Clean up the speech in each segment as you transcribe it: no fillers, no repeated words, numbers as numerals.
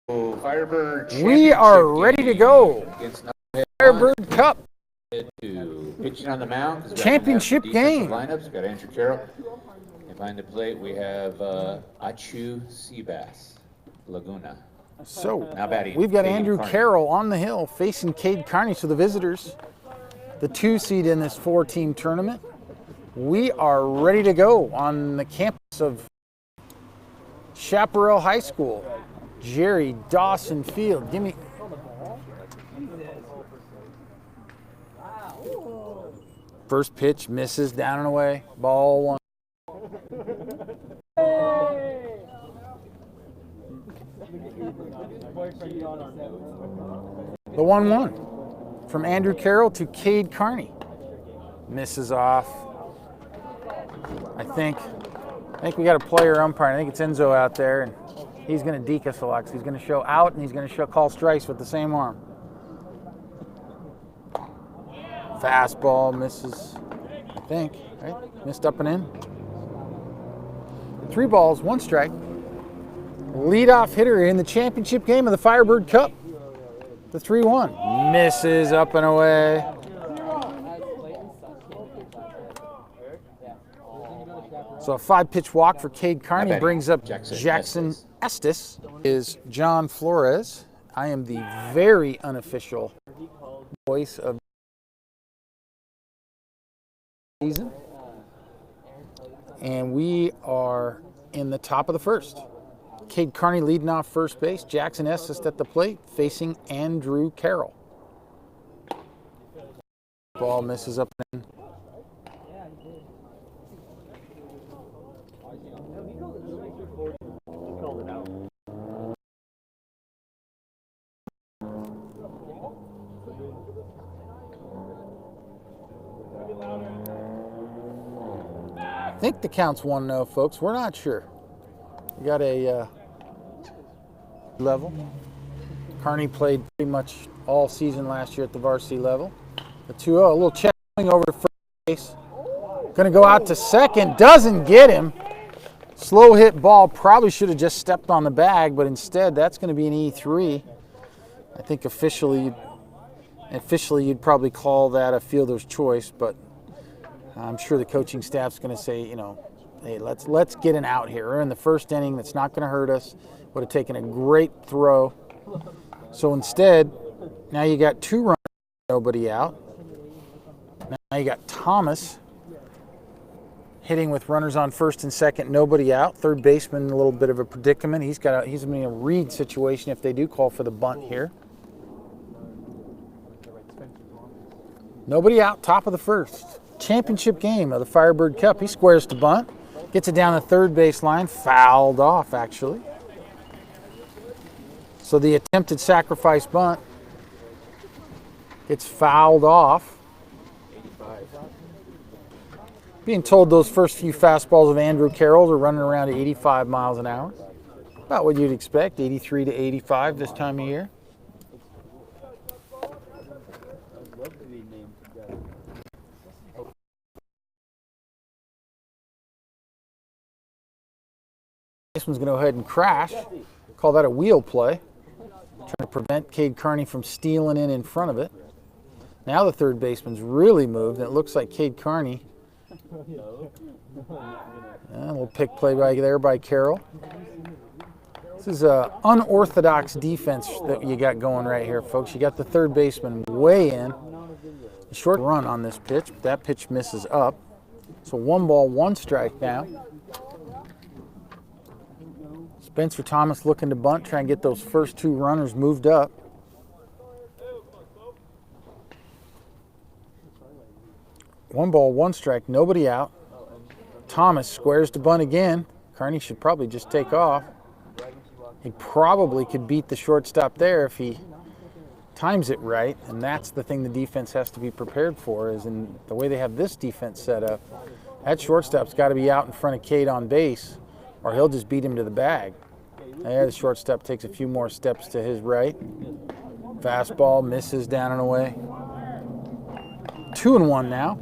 Firebird We are ready to go. Firebird Cup Pitching on the mound. Championship game. Lineups. Got Andrew Carroll. And behind the plate we have Achu Seabass, Laguna. So Now batting, we've got Cade Andrew Carney. Carroll on the hill facing Cade Carney. So the visitors, the 2 seed in this 4-team tournament. We are ready to go on the campus of Chaparral High School. Jerry Dawson Field. Give me. First pitch misses, down and away. Ball 1. The 1-1 from Andrew Carroll to Cade Carney. Misses off. I think we got a player umpire. I think it's Enzo out there, and he's going to deke us a lot. He's going to show out, and he's going to call strikes with the same arm. Fastball misses, I think, right? Missed up and in. 3 balls, 1 strike. Leadoff hitter in the championship game of the Firebird Cup. The 3-1. Misses up and away. So a 5-pitch walk for Cade Carney brings up Jackson Estes. Is John Flores. I am the very unofficial voice of the season. And we are in the top of the first. Cade Carney leading off first base. Jackson Estes at the plate facing Andrew Carroll. Ball misses up and in. I think the count's 1-0, folks. We're not sure. We got a level. Carney played pretty much all season last year at the varsity level. The 2-0, a little check over to first base. Going to go out to second. Doesn't get him. Slow hit ball. Probably should have just stepped on the bag, but instead that's going to be an E3. I think officially you'd probably call that a fielder's choice, but I'm sure the coaching staff's going to say, hey, let's get an out here. We're in the first inning. That's not going to hurt us. Would have taken a great throw. So instead, now you got 2 runners, nobody out. Now you got Thomas hitting with runners on first and second, nobody out. Third baseman, a little bit of a predicament. He's in a read situation if they do call for the bunt here. Nobody out, top of the first. Championship game of the Firebird Cup. He squares to bunt, gets it down the third base line, fouled off actually. So the attempted sacrifice bunt gets fouled off. Being told those first few fastballs of Andrew Carroll are running around at 85 miles an hour. About what you'd expect, 83 to 85 this time of year. This one's going to go ahead and crash. Call that a wheel play. Trying to prevent Cade Carney from stealing in front of it. Now the third baseman's really moved, and it looks like Cade Carney. A little pick play by Carroll. This is an unorthodox defense that you got going right here, folks. You got the third baseman way in. A short run on this pitch, but that pitch misses up. So 1 ball, 1 strike now. Spencer Thomas looking to bunt, try and get those first 2 runners moved up. One ball, 1 strike, nobody out. Thomas squares to bunt again. Carney should probably just take off. He probably could beat the shortstop there if he times it right, and that's the thing the defense has to be prepared for, is in the way they have this defense set up. That shortstop's got to be out in front of Cade on base, or he'll just beat him to the bag. There, the shortstop takes a few more steps to his right. Fastball misses down and away. 2-1 now.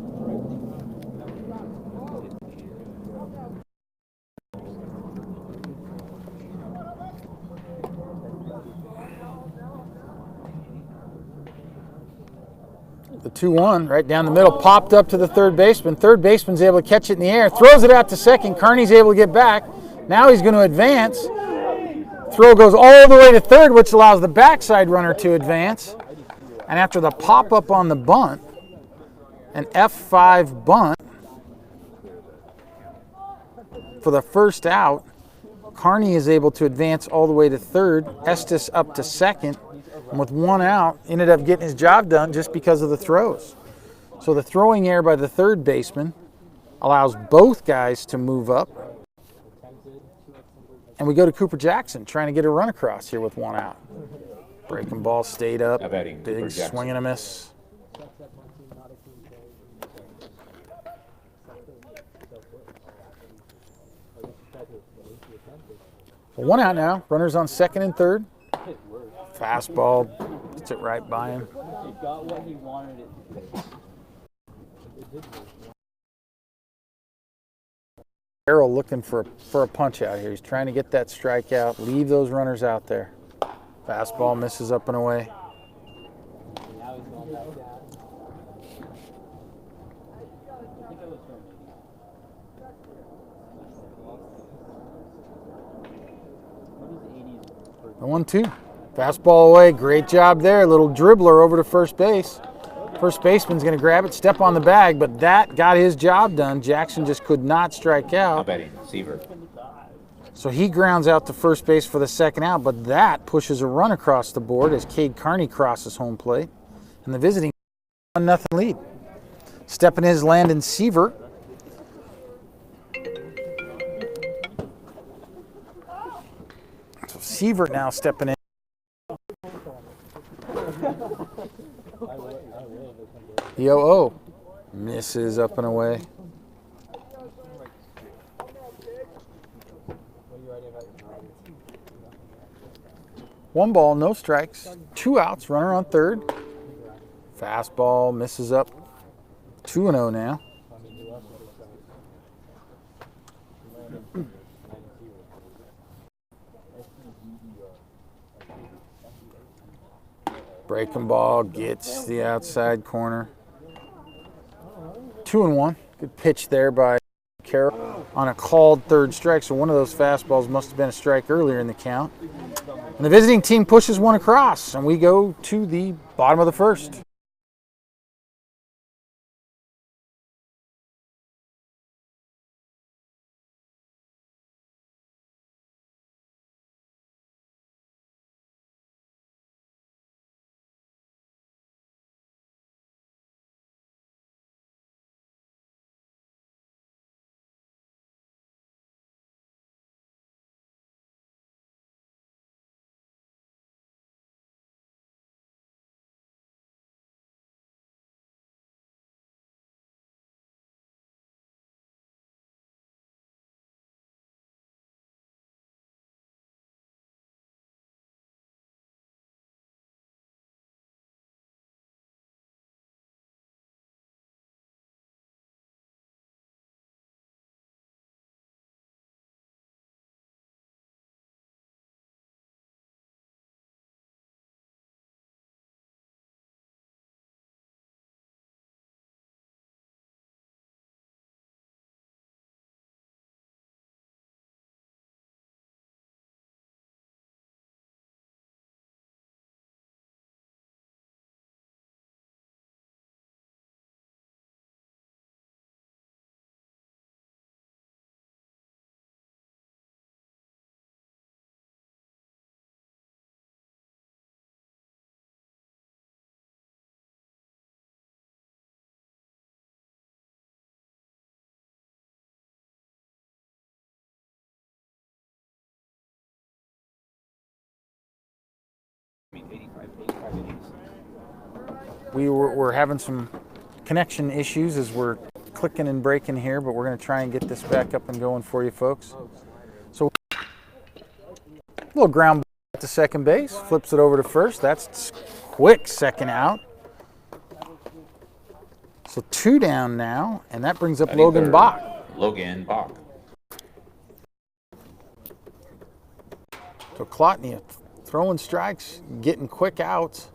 The 2-1 right down the middle, popped up to the third baseman. Third baseman's able to catch it in the air, throws it out to second. Carney's able to get back. Now he's going to advance. Throw goes all the way to third, which allows the backside runner to advance. And after the pop-up on the bunt, an F5 bunt for the first out, Carney is able to advance all the way to third. Estes up to second. And with one out, ended up getting his job done just because of the throws. So the throwing error by the third baseman allows both guys to move up. And we go to Cooper Jackson trying to get a run across here with one out. Breaking ball stayed up. Big swing and a miss. So one out now. Runners on second and third. Fastball, gets it right by him. It got what he wanted it to. Carroll looking for a punch out here. He's trying to get that strikeout, leave those runners out there. Fastball misses up and away. Now he's going back down. The 1-2. Fastball away. Great job there. Little dribbler over to first base. First baseman's going to grab it, step on the bag, but that got his job done. Jackson just could not strike out. Seaver. So he grounds out to first base for the second out, but that pushes a run across the board as Cade Carney crosses home plate. And the visiting 1-0 lead. Stepping in is Landon Seaver. So Seaver now stepping in. The 0-0 misses up and away. One ball, no strikes, 2 outs, runner on third. Fastball misses up. 2-0 now. Breaking ball gets the outside corner. 2-1. Good pitch there by Carroll on a called third strike. So one of those fastballs must have been a strike earlier in the count. And the visiting team pushes one across, and we go to the bottom of the first. We're having some connection issues as we're clicking and breaking here, but we're going to try and get this back up and going for you folks. So a little ground ball to second base, flips it over to first. That's quick second out. So 2 down now, and that brings up Logan Bach. Logan Bach. So Klotny throwing strikes, getting quick outs.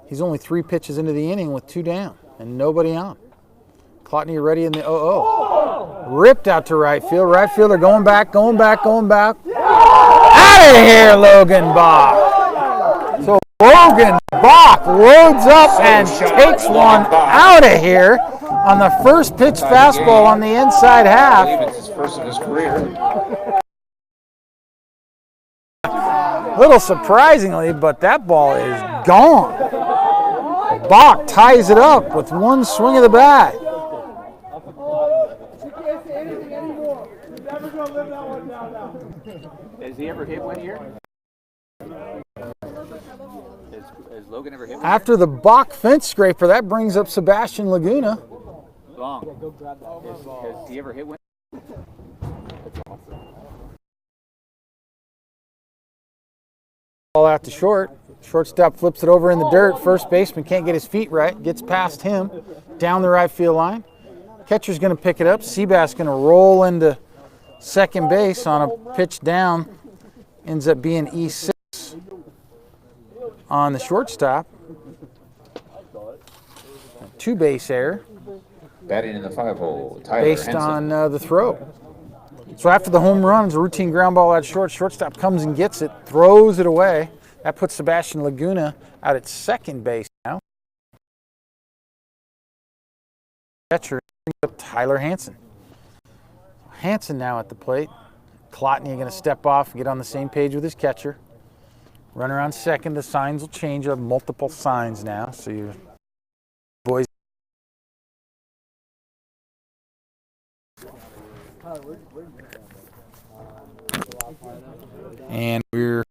He's only 3 pitches into the inning with 2 down. and nobody on. Clotney ready in the 0-0. Ripped out to right field. Right fielder going back. Out of here, Logan Bach. So Logan Bach loads up and takes one out of here on the first pitch fastball on the inside half. I believe it's his first of his career. A little surprisingly, but that ball is gone. Bach ties it up with one swing of the bat. Has he ever hit one here? Has Logan ever hit one? After the Bach fence scraper, that brings up Sebastian Laguna. Long. Has he ever hit one? Ball out to short. Shortstop flips it over in the dirt. First baseman can't get his feet right. Gets past him. Down the right field line. Catcher's going to pick it up. Seabass going to roll into second base on a pitch down. Ends up being E6 on the shortstop. Two base error. Batting in the 5-hole, Tyler Based Henson. on the throw. So after the home run, it's a routine ground ball at short. Shortstop comes and gets it, throws it away. That puts Sebastian Laguna out at second base now. Catcher brings up Tyler Hansen. Hansen now at the plate. Clotney going to step off and get on the same page with his catcher. Runner on second. The signs will change. You have multiple signs now. So you boys. And we're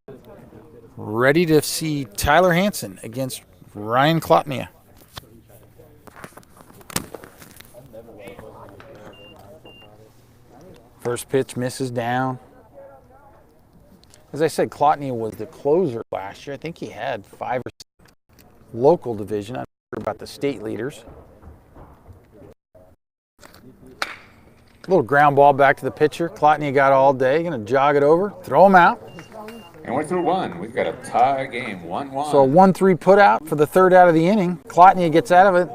ready to see Tyler Hansen against Ryan Clotney. First pitch misses down. As I said, Clotney was the closer last year. I think he had 5 or 6 local division. I'm not sure about the state leaders. Little ground ball back to the pitcher. Clotney got all day. Going to jog it over, throw him out. And we're through one. We've got a tie game, 1-1. So a 1-3 put out for the third out of the inning. Clotney gets out of it.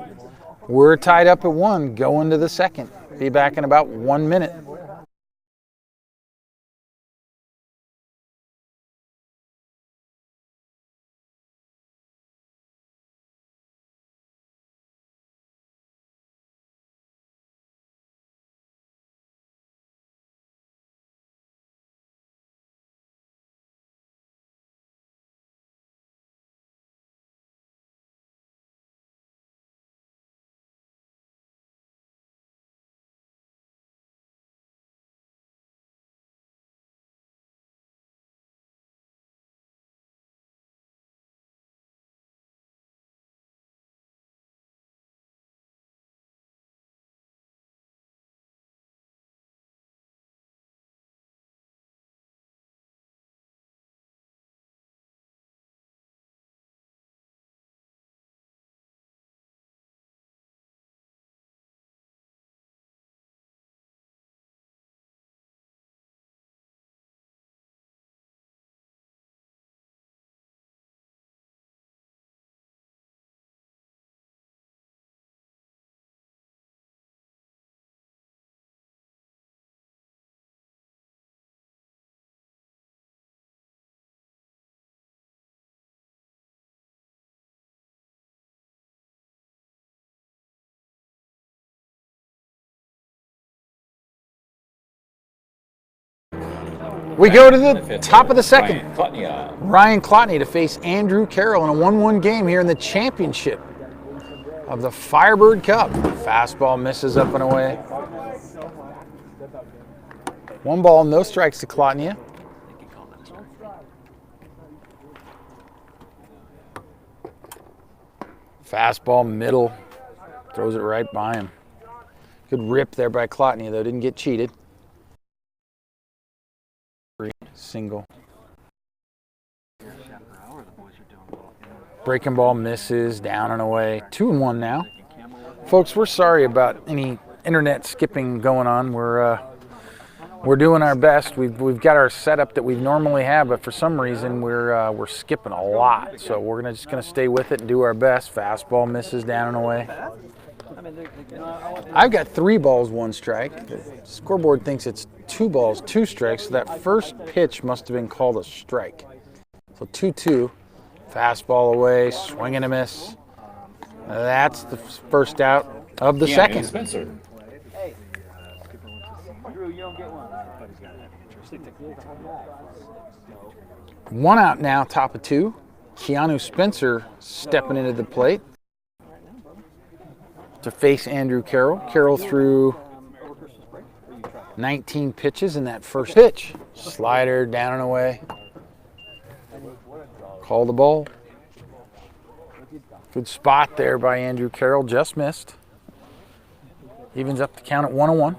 We're tied up at 1, going to the second. Be back in about 1 minute. We go to the top of the second. Ryan Clotney to face Andrew Carroll in a 1-1 game here in the championship of the Firebird Cup. Fastball misses up and away. 1 ball, no strikes to Clotney. Fastball middle, throws it right by him. Good rip there by Clotney, though, didn't get cheated. Single. Breaking ball misses, down and away. 2-1 now. Folks, we're sorry about any internet skipping going on. We're doing our best. We've got our setup that we normally have, but for some reason we're skipping a lot. So we're just gonna stay with it and do our best. Fastball misses, down and away. I've got 3 balls, 1 strike. The scoreboard thinks it's 2 balls, 2 strikes. So that first pitch must have been called a strike. So 2-2. Fastball away, swing and a miss. That's the first out of the second. Spencer. Hey. Drew, you don't get one. 1 out now, top of 2. Keanu Spencer stepping into the plate to face Andrew Carroll. Carroll threw 19 pitches in that first pitch. Slider down and away. Call the ball. Good spot there by Andrew Carroll, just missed. Evens up the count at 1-1.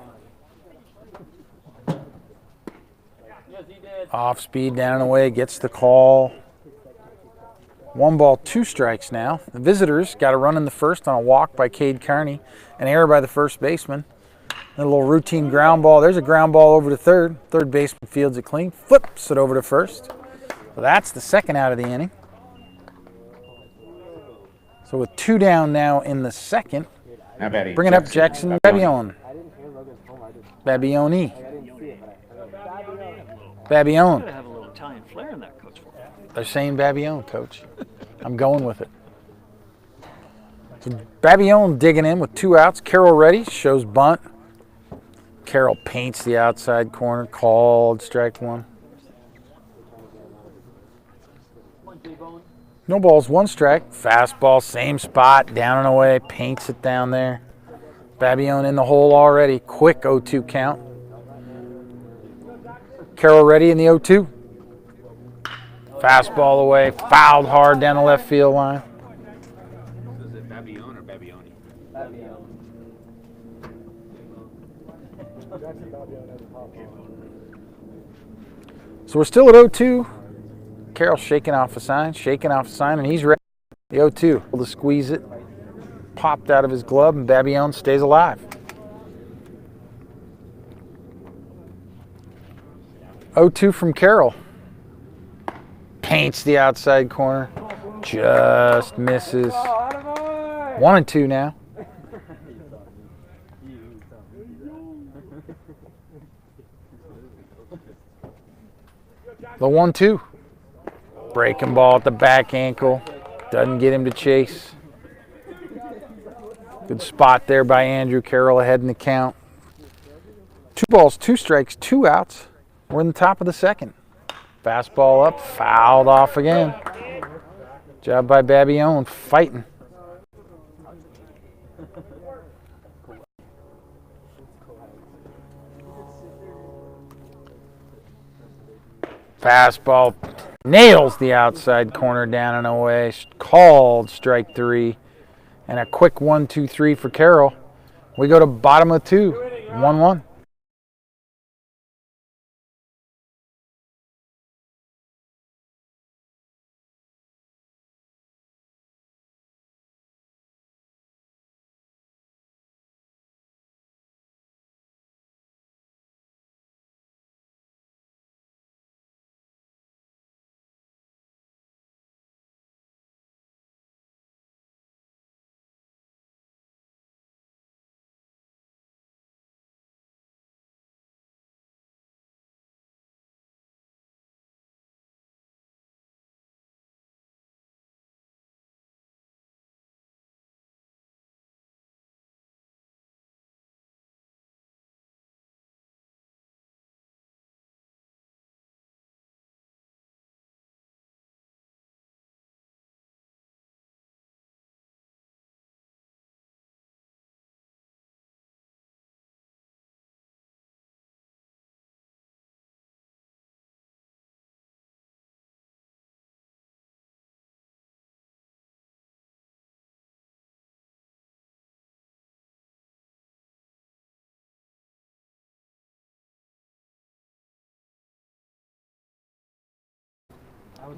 Off speed, down and away, gets the call. 1 ball, 2 strikes now. The visitors got a run in the first on a walk by Cade Carney, an error by the first baseman. A little routine ground ball. There's a ground ball over to third. Third baseman fields it clean, flips it over to first. So that's the second out of the inning. So with 2 down now in the second, bringing up Jackson Babione. Babione. Babione. Have a little Italian flair in that, Coach. They're saying Babione, Coach. I'm going with it. So Babione digging in with 2 outs. Carroll ready, shows bunt. Carroll paints the outside corner, called strike 1. No balls, 1 strike. Fastball, same spot, down and away, paints it down there. Babione in the hole already. Quick 0-2 count. Carroll ready in the 0-2. Fastball away, fouled hard down the left field line. Is it Babione or Babione? So we're still at 0-2. Carroll shaking off a sign, and he's ready. The 0-2. Able to squeeze it. Popped out of his glove, and Babione stays alive. 0-2 from Carroll. Paints the outside corner. Just misses. 1-2 now. The 1-2. Breaking ball at the back ankle. Doesn't get him to chase. Good spot there by Andrew Carroll ahead in the count. 2 balls, 2 strikes, 2 outs. We're in the top of the second. Fastball up, fouled off again. Job by Babione, fighting. Fastball nails the outside corner down and away. Called strike 3. And a quick 1-2-3 for Carroll. We go to bottom of 2, 1-1.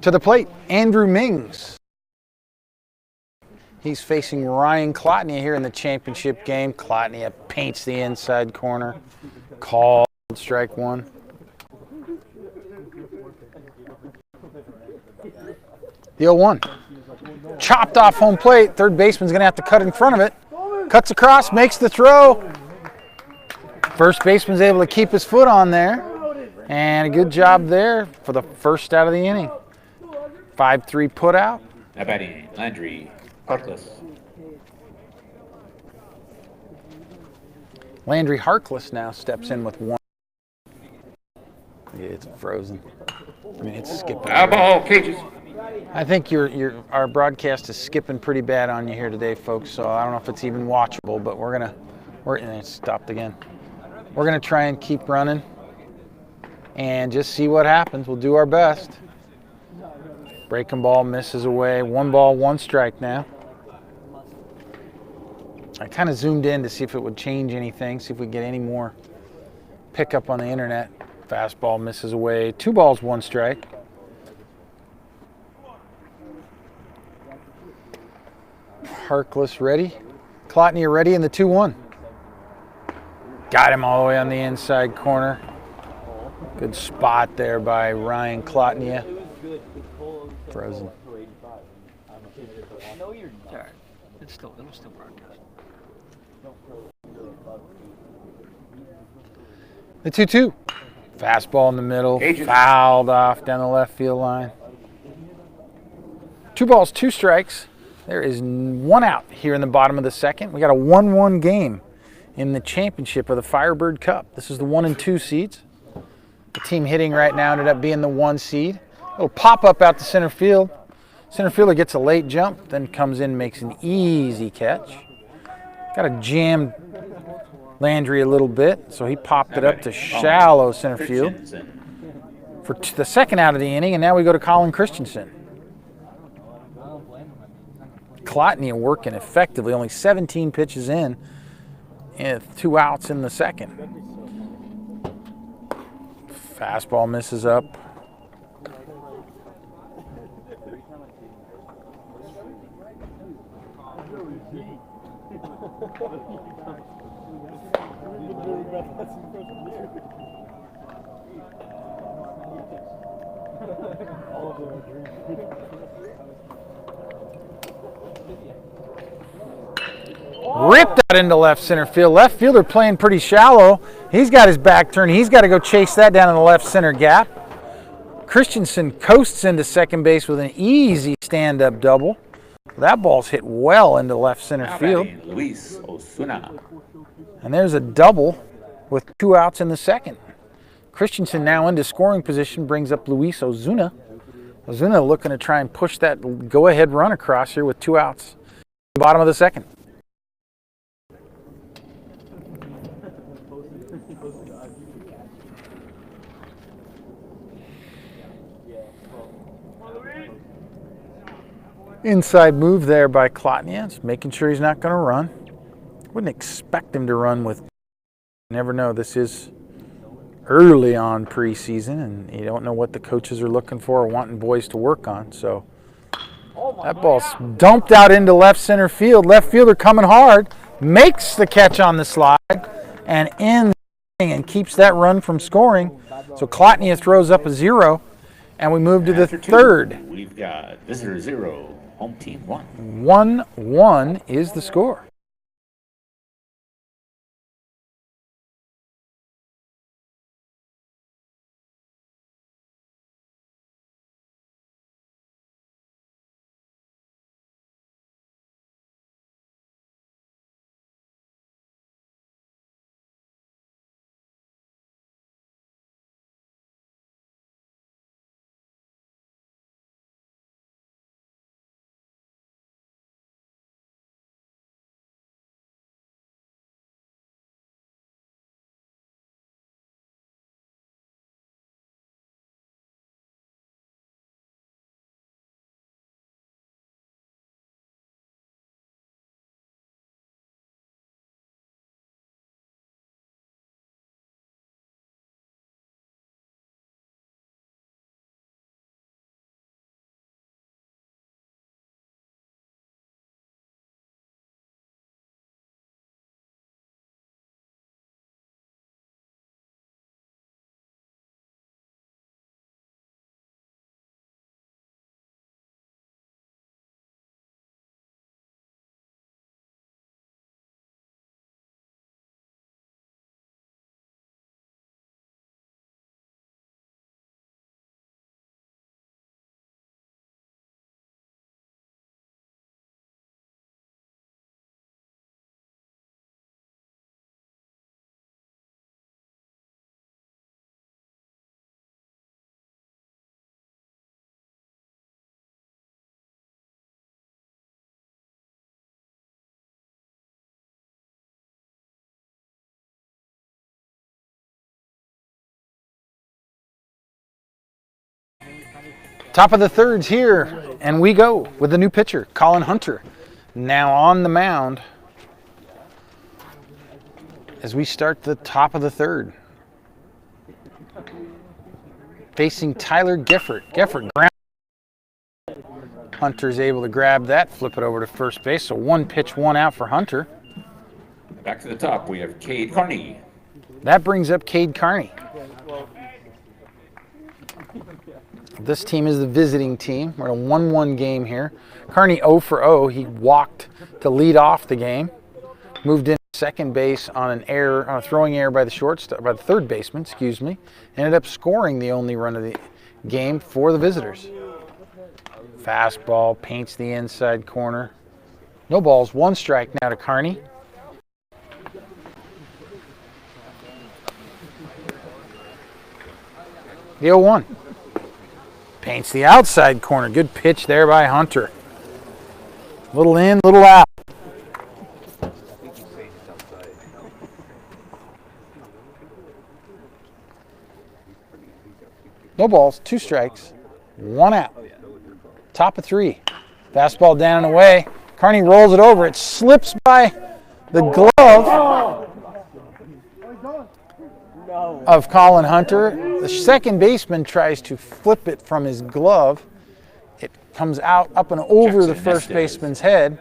To the plate, Andrew Mings. He's facing Ryan Klotnia here in the championship game. Klotnia paints the inside corner. Called strike 1. The 0-1. Chopped off home plate. Third baseman's going to have to cut in front of it. Cuts across, makes the throw. First baseman's able to keep his foot on there. And a good job there for the first out of the inning. 5-3 put out. Now batting, Landry Harkless. Landry Harkless now steps in with one. Yeah, it's frozen. I mean, it's skipping. Foul ball, Cages. I think our broadcast is skipping pretty bad on you here today, folks. So I don't know if it's even watchable, but and it stopped again. We're gonna try and keep running and just see what happens. We'll do our best. Breaking ball misses away. 1 ball, 1 strike now. I kind of zoomed in to see if it would change anything, see if we get any more pickup on the internet. Fastball misses away. 2 balls, 1 strike. Harkless ready. Klotnia ready in the 2-1. Got him all the way on the inside corner. Good spot there by Ryan Klotnia. Frozen. No, you're not. Sorry. It'll still broadcast. The 2-2. Fastball in the middle. Cages. Fouled off down the left field line. 2 balls, 2 strikes. There is 1 out here in the bottom of the second. We got a 1-1 game in the championship of the Firebird Cup. This is the 1 and 2 seeds. The team hitting right now ended up being the 1 seed. Little pop up out to center field. Center fielder gets a late jump, then comes in, makes an easy catch. Got to jam Landry a little bit, so he popped it up to shallow center field for the second out of the inning, and now we go to Colin Christensen. Klotnia working effectively, only 17 pitches in, and 2 outs in the second. Fastball misses up. Ripped out into left center field. Left fielder playing pretty shallow. He's got his back turned. He's got to go chase that down in the left center gap. Christensen coasts into second base with an easy stand-up double. That ball's hit well into left center field. Luis Osuna. And there's a double with 2 outs in the second. Christensen now into scoring position, brings up Luis Osuna. Osuna looking to try and push that go-ahead run across here with 2 outs. Bottom of the second. Inside move there by Klotnia, making sure he's not going to run. Wouldn't expect him to run with. Never know. This is early on preseason, and you don't know what the coaches are looking for or wanting boys to work on. So that ball's dumped out into left center field. Left fielder coming hard, makes the catch on the slide, and ends and keeps that run from scoring. So Klotnia throws up a 0, and we move to the third. We've got visitor 0, home team 1. 1-1 is the score. Top of the third's here, and we go with the new pitcher, Colin Hunter. Now on the mound as we start the top of the third. Facing Tyler Gifford. Gifford ground. Hunter's able to grab that, flip it over to first base. So 1 pitch, 1 out for Hunter. Back to the top, we have Cade Carney. That brings up Cade Carney. This team is the visiting team. We're in a 1-1 game here. Carney 0 for 0. He walked to lead off the game. Moved in second base on an error, on a throwing error by the third baseman, excuse me. Ended up scoring the only run of the game for the visitors. Fastball paints the inside corner. No balls, 1 strike now to Carney. The 0-1. Paints the outside corner. Good pitch there by Hunter. Little in, little out. No balls, 2 strikes, 1 out. Top of 3. Fastball down and away. Carney rolls it over. It slips by the glove of Colin Hunter. The second baseman tries to flip it from his glove. It comes out up and over the first baseman's head,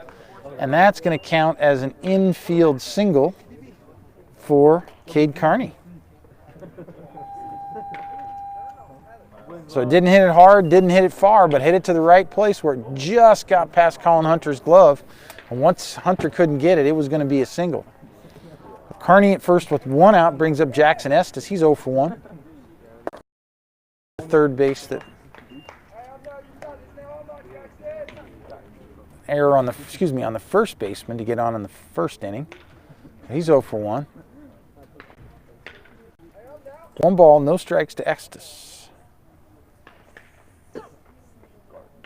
and that's going to count as an infield single for Cade Carney. So it didn't hit it hard, didn't hit it far, but hit it to the right place where it just got past Colin Hunter's glove. And once Hunter couldn't get it, it was going to be a single. Carney at first with 1 out brings up Jackson Estes. He's 0 for 1. Third base that error on the first baseman to get on in the first inning. He's 0 for 1. 1 ball, no strikes to Estes.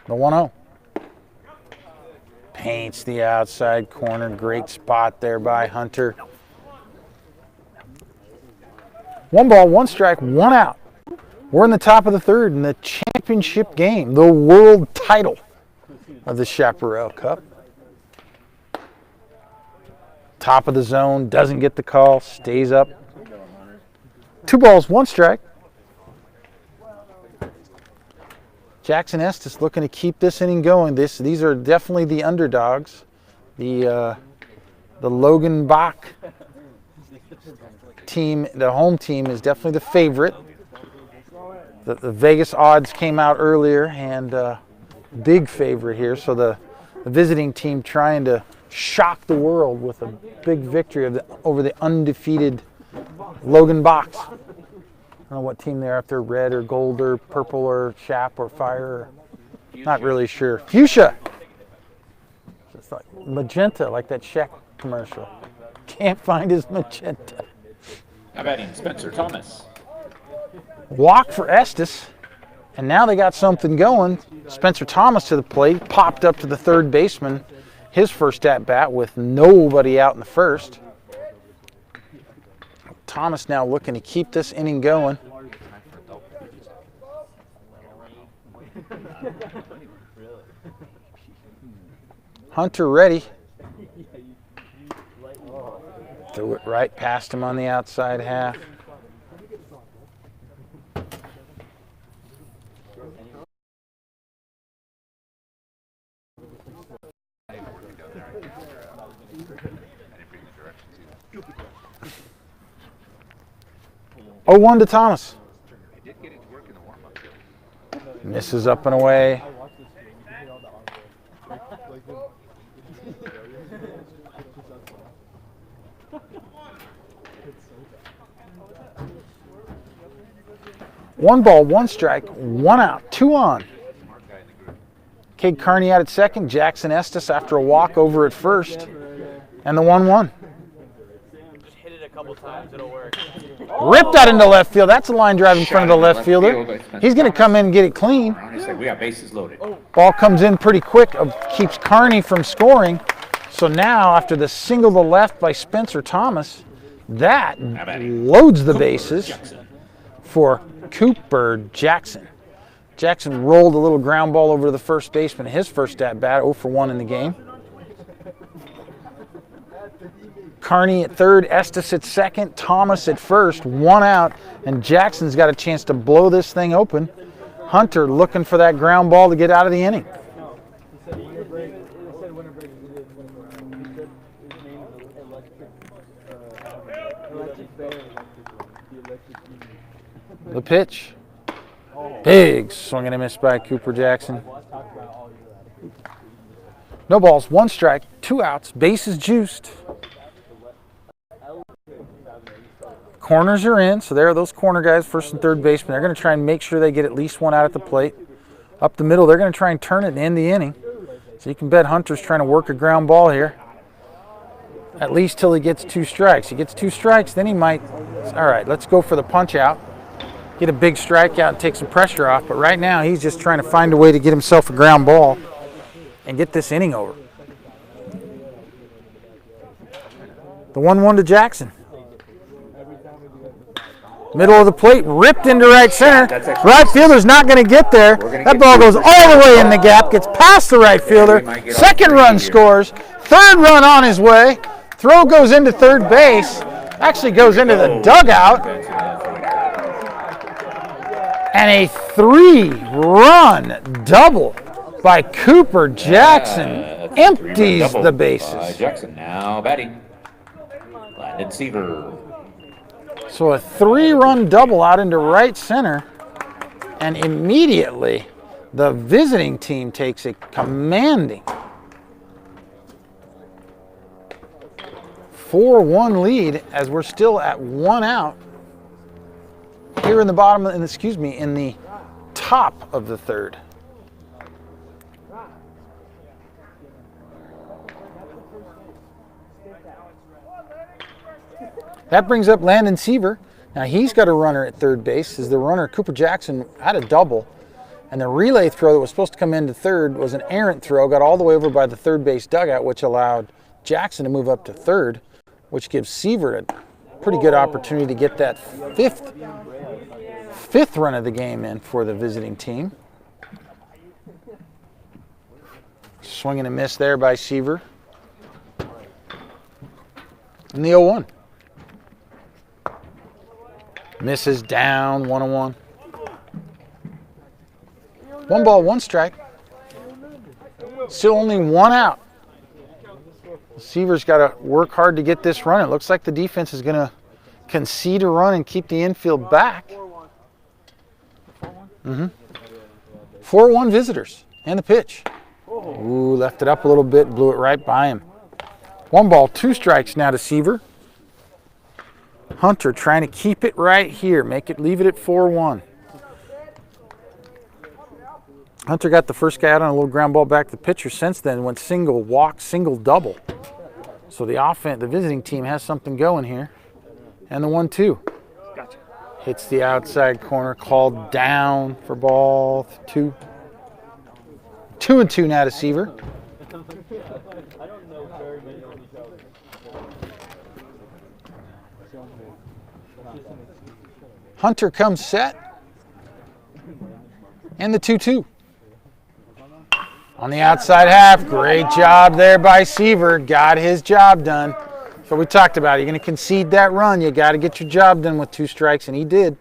The 1-0. Paints the outside corner. Great spot there by Hunter. 1 ball, 1 strike, 1 out. We're in the top of the third in the championship game, the world title of the Chaparral Cup. Top of the zone, doesn't get the call, stays up. 2 balls, 1 strike. Jackson Estes looking to keep this inning going. These are definitely the underdogs. The Logan Bach team, the home team, is definitely the favorite. The Vegas odds came out earlier, and big favorite here. So the visiting team trying to shock the world with a big victory over the undefeated Logan Bach. I don't know what team they're after, red or gold or purple or chap or fire. Not really sure. Fuchsia. It's like magenta, like that Shaq commercial. Can't find his magenta. How about him, Spencer Thomas? Walk for Estes, and now they got something going. Spencer Thomas to the plate, popped up to the third baseman. His first at-bat with nobody out in the first. Thomas now looking to keep this inning going. Hunter ready. Threw it right past him on the outside half. Oh, 1 to Thomas. Misses up and away. One ball, 1 strike, 1 out, 2 on. Cade Carney out at second. Jackson Estes after a walk over at first. And the 1-1. Hit it a couple times, it'll work. Ripped out into left field. That's a line drive in front of the left fielder. He's going to come in and get it clean. We got bases loaded. Ball comes in pretty quick, keeps Carney from scoring. So now, after the single to left by Spencer Thomas, that loads the bases for Cooper Jackson. Jackson rolled a little ground ball over to the first baseman. His first at bat, 0 for 1 in the game. Carney at third, Estes at second, Thomas at first, 1 out, and Jackson's got a chance to blow this thing open. Hunter looking for that ground ball to get out of the inning. The pitch. Big swing and a miss by Cooper Jackson. No balls, 1 strike, 2 outs, bases juiced. Corners are in, so there are those corner guys, first and third baseman. They're going to try and make sure they get at least 1 out at the plate. Up the middle, they're going to try and turn it and end the inning. So you can bet Hunter's trying to work a ground ball here, at least till he gets 2 strikes. He gets 2 strikes, then he might, all right, let's go for the punch out. Get a big strikeout and take some pressure off. But right now, he's just trying to find a way to get himself a ground ball and get this inning over. The 1-1 to Jackson. Middle of the plate, ripped into right center. Right fielder's not going to get there. That ball goes all the way in the gap, gets past the right fielder. Second run scores. Third run on his way. Throw goes into third base. Actually goes into the dugout. And a 3-run double by Cooper Jackson empties the bases. Jackson now batting. Landon Seaver. So a 3-run double out into right center, and immediately the visiting team takes a commanding 4-1 lead as we're still at 1 out here in the bottom, in the top of the third. That brings up Landon Seaver. Now he's got a runner at third base. As the runner, Cooper Jackson, had a double. And the relay throw that was supposed to come into third was an errant throw, got all the way over by the third base dugout, which allowed Jackson to move up to third, which gives Seaver a pretty good opportunity to get that fifth run of the game in for the visiting team. Swing and a miss there by Seaver. And the 0-1. Misses down, 1-1. 1 ball, 1 strike. Still only 1 out. Seaver's got to work hard to get this run. It looks like the defense is going to concede a run and keep the infield back. 4-1 visitors. And the pitch. Ooh, left it up a little bit, blew it right by him. 1 ball, 2 strikes now to Seaver. Hunter trying to keep it right here, leave it at 4-1. Hunter got the first guy out on a little ground ball back to the pitcher. Since then, went single walk, single double. So the visiting team has something going here. And the 1-2. Gotcha. Hits the outside corner, called down for ball 2. 2-2 now to Seaver. Hunter comes set. And the 2-2. On the outside half, great job there by Seaver. Got his job done. So we talked about it. You're going to concede that run. You got to get your job done with 2 strikes, and he did.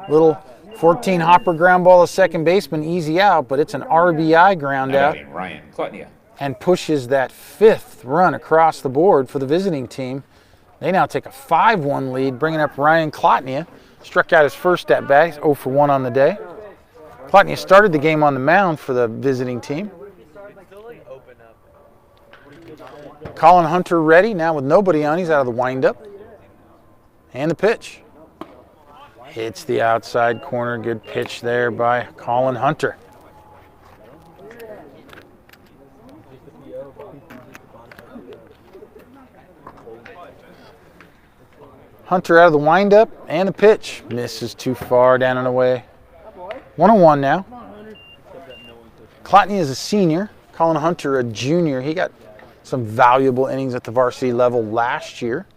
Little 14 hopper ground ball to second baseman, easy out, but it's an RBI ground out. Ryan Klotnia. And pushes that 5th run across the board for the visiting team. They now take a 5-1 lead, bringing up Ryan Klotnia. Struck out his first at bat. He's 0 for 1 on the day. Klotnia started the game on the mound for the visiting team. Colin Hunter ready now with nobody on. He's out of the windup. And the pitch. Hits the outside corner. Good pitch there by Colin Hunter. Hunter out of the windup and the pitch. Misses too far down and away. 1-1 now. Klotnia is a senior. Colin Hunter a junior. He got some valuable innings at the varsity level last year.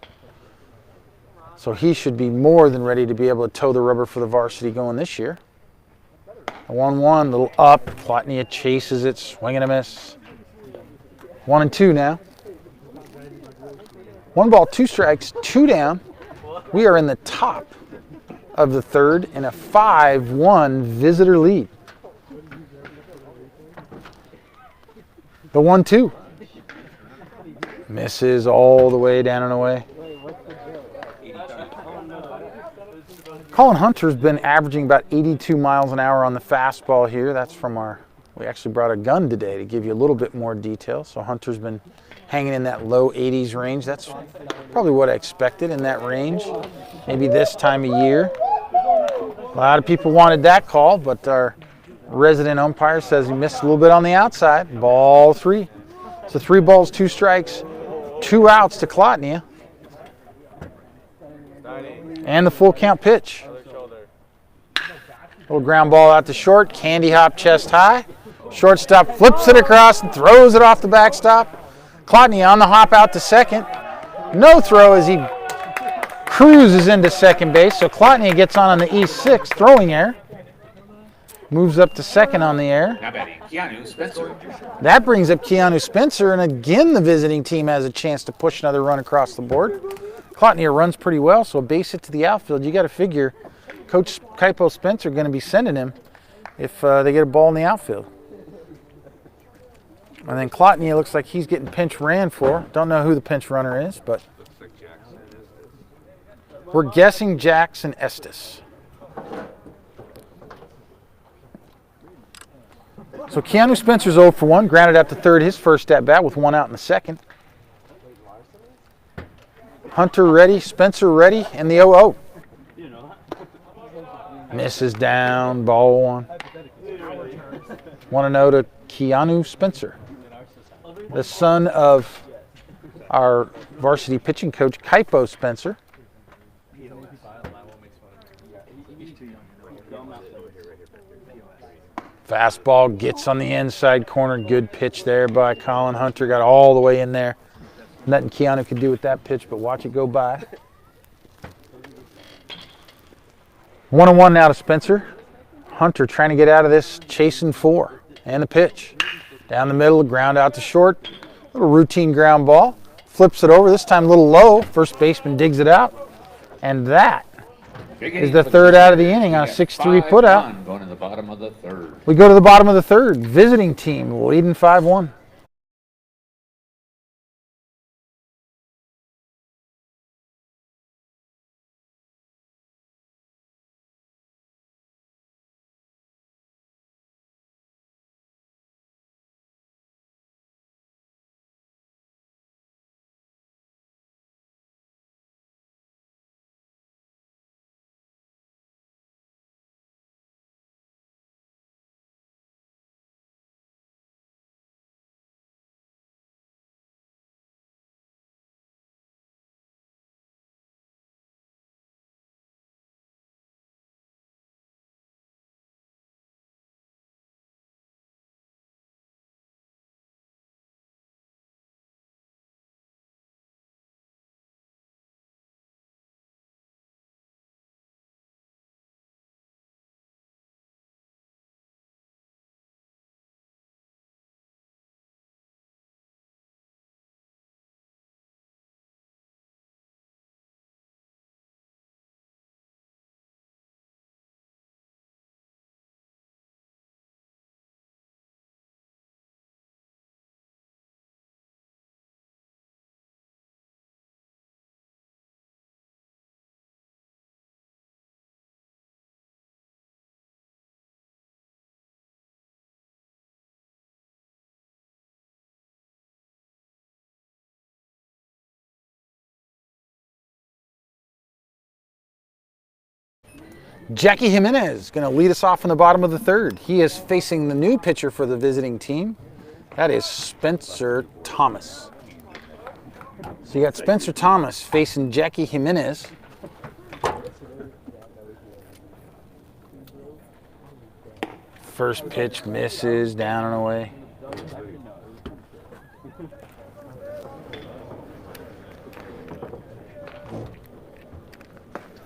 So he should be more than ready to be able to toe the rubber for the varsity going this year. The 1-1, little up. Plotnia chases it, swing and a miss. 1-2 now. 1 ball, 2 strikes, 2 down. We are in the top of the third in a 5-1 visitor lead. The 1-2. Misses all the way down and away. Colin Hunter's been averaging about 82 miles an hour on the fastball here. That's from we actually brought a gun today to give you a little bit more detail. So Hunter's been hanging in that low 80s range. That's probably what I expected in that range, maybe this time of year. A lot of people wanted that call, but our resident umpire says he missed a little bit on the outside. Ball 3. So 3 balls, 2 strikes, 2 outs to Klotnia. And the full count pitch. Little ground ball out to short, candy hop chest high. Shortstop flips it across and throws it off the backstop. Klotnia on the hop out to second. No throw as he cruises into second base. So Klotnia gets on the E6 throwing error. Moves up to second on the air. Now batting, Keanu Spencer. That brings up Keanu Spencer, and again the visiting team has a chance to push another run across the board. Klotnia runs pretty well, so a base hit to the outfield. You got to figure Coach Kaipo Spencer going to be sending him if they get a ball in the outfield. And then Klotnia looks like he's getting pinch ran for. Don't know who the pinch runner is, but we're guessing Jackson Estes. So Keanu Spencer's 0 for 1, grounded out to third, his first at bat with 1 out in the second. Hunter ready, Spencer ready, and the 0-0. Misses down, ball 1. 1-0 to Keanu Spencer, the son of our varsity pitching coach, Kaipo Spencer. Fastball gets on the inside corner. Good pitch there by Colin Hunter. Got all the way in there. Nothing Keanu could do with that pitch, but watch it go by. 1-1 now to Spencer. Hunter trying to get out of this, chasing 4. And the pitch. Down the middle, ground out to short. Little routine ground ball. Flips it over, this time a little low. First baseman digs it out. And that is the third out of the inning on a 6-3 putout. Going to the bottom of the third. We go to the bottom of the third. Visiting team leading 5-1. Jackie Jimenez going to lead us off in the bottom of the third. He is facing the new pitcher for the visiting team. That is Spencer Thomas. So you got Spencer Thomas facing Jackie Jimenez. First pitch misses, down and away.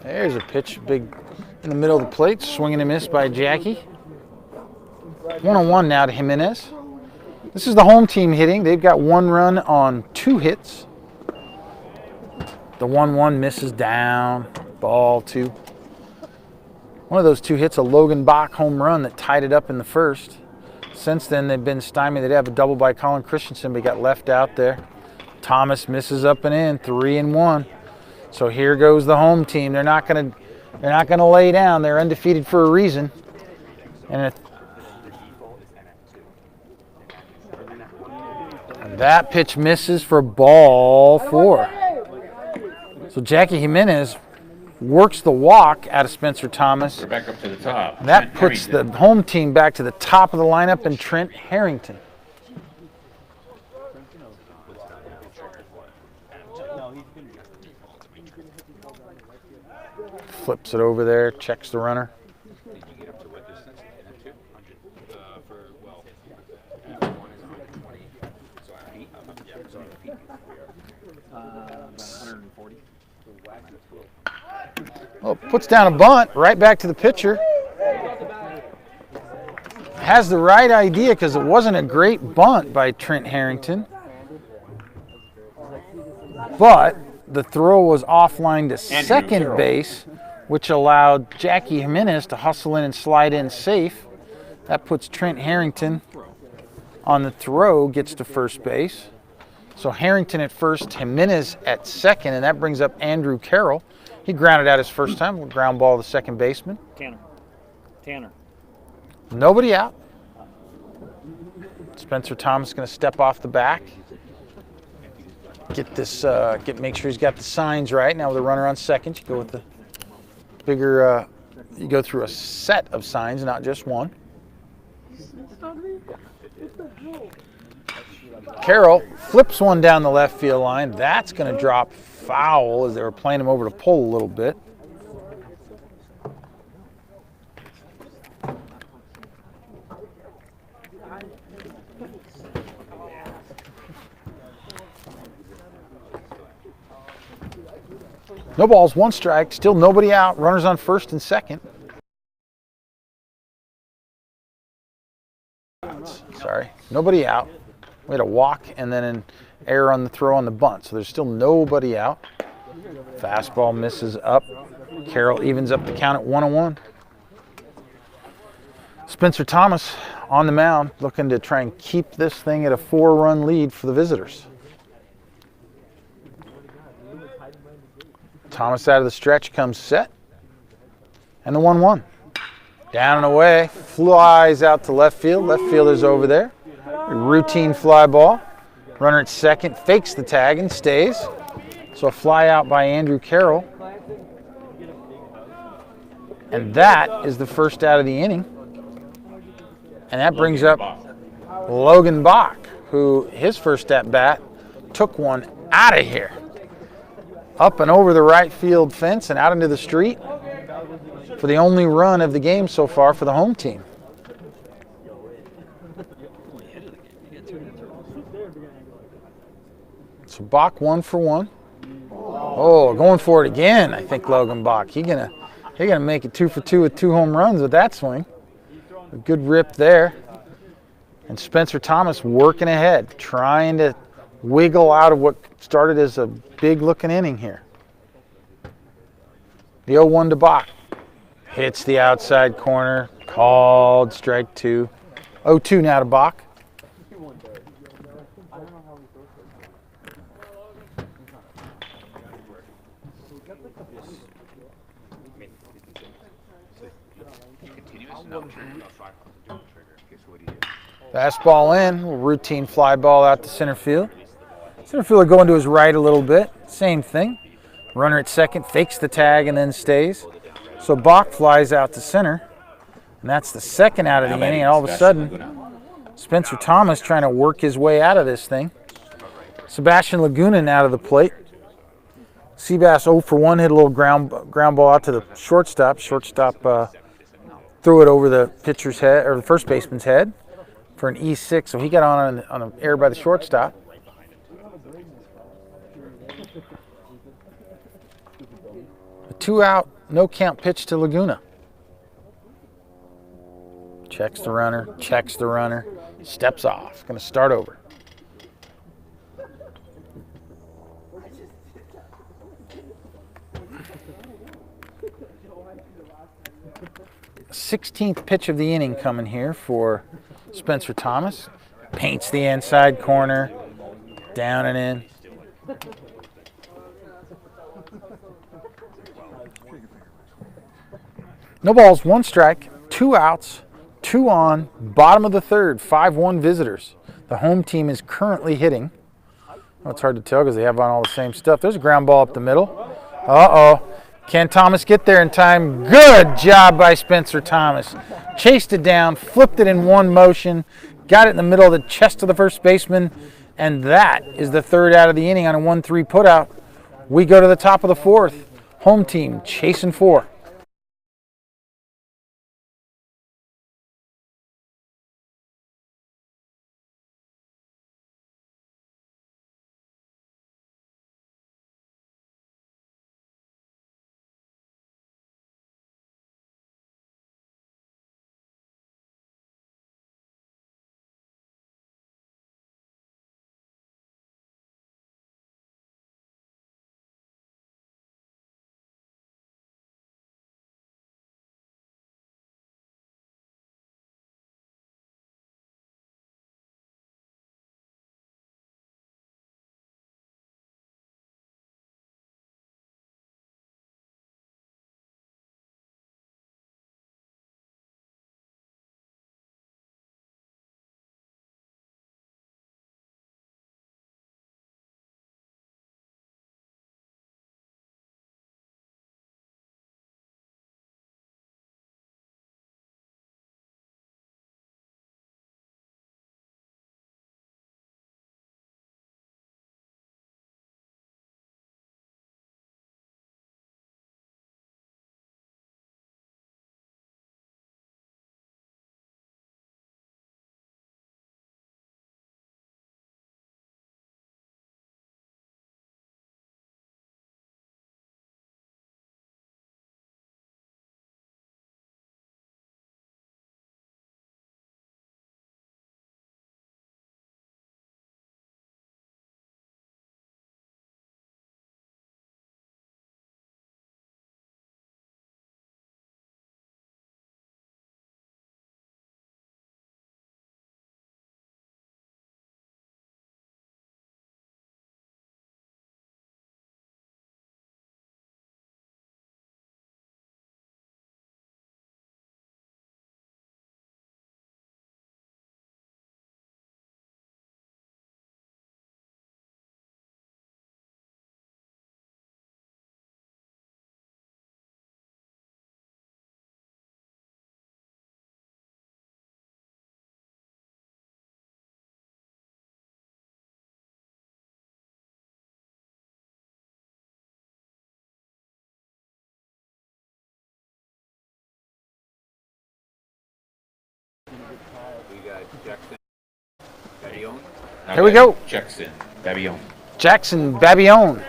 There's a pitch, big in the middle of the plate, swing and a miss by Jackie. 1-on-1 now to Jimenez. This is the home team hitting. They've got 1 run on 2 hits. The 1-1 misses down. Ball 2. One of those 2 hits, a Logan Bach home run that tied it up in the first. Since then, they've been stymied. They'd have a double by Colin Christensen, but he got left out there. Thomas misses up and in, 3-1. So here goes the home team. They're not gonna lay down. They're undefeated for a reason. And that pitch misses for ball 4. So Jackie Jimenez works the walk out of Spencer Thomas. We're back up to the top. That puts the home team back to the top of the lineup and Trent Harrington. Flips it over there, checks the runner. Oh, puts down a bunt right back to the pitcher. Has the right idea because it wasn't a great bunt by Trent Harrington. But the throw was offline to second base, which allowed Jackie Jimenez to hustle in and slide in safe. That puts Trent Harrington on the throw, gets to first base. So Harrington at first, Jimenez at second, and that brings up Andrew Carroll. He grounded out his first time, ground ball to the second baseman. Tanner. Nobody out. Spencer Thomas going to step off the back. Make sure he's got the signs right. Now with the runner on second, you go with the bigger, you go through a set of signs, not just one. Carroll flips one down the left field line. That's going to drop foul as they were playing him over to pull a little bit. No balls, 1 strike, still nobody out. Runners on first and second. Sorry, nobody out. We had a walk and then an error on the throw on the bunt, so there's still nobody out. Fastball misses up. Carroll evens up the count at 1-1. Spencer Thomas on the mound, looking to try and keep this thing at a 4-run lead for the visitors. Thomas out of the stretch comes set. And the 1-1. Down and away, flies out to left field. Left fielder's over there. A routine fly ball. Runner at second, fakes the tag and stays. So a fly out by Andrew Carroll. And that is the first out of the inning. And that brings up Logan Bach, who his first at bat took one out of here. Up and over the right field fence and out into the street for the only run of the game so far for the home team. So Bach 1 for 1. Oh, going for it again, I think Logan Bach. He's gonna make it 2 for 2 with 2 home runs with that swing. A good rip there. And Spencer Thomas working ahead, trying to wiggle out of what started as a big-looking inning here. The 0-1 to Bach. Hits the outside corner. Called strike 2. 0-2 now to Bach. Fastball in, routine fly ball out to center field. Center fielder going to his right a little bit. Same thing. Runner at second fakes the tag and then stays. So Bach flies out to center. And that's the second out of the inning. And all of a sudden, Spencer Thomas trying to work his way out of this thing. Sebastian Laguna out of the plate. Seabass 0 for 1, hit a little ground ball out to the shortstop. Shortstop threw it over the pitcher's head, or the first baseman's head for an E6. So he got on an error by the shortstop. A 2-out, no count pitch to Laguna. Checks the runner, steps off. Going to start over. 16th pitch of the inning coming here for Spencer Thomas. Paints the inside corner, down and in. No balls, 1 strike, 2 outs, 2 on, bottom of the third, 5-1 visitors. The home team is currently hitting. Oh, it's hard to tell because they have on all the same stuff. There's a ground ball up the middle. Uh-oh. Can Thomas get there in time? Good job by Spencer Thomas. Chased it down, flipped it in one motion, got it in the middle of the chest of the first baseman, and that is the 3rd out of the inning on a 1-3 putout. We go to the top of the 4th. Home team chasing 4. Here we go. Jackson Babillon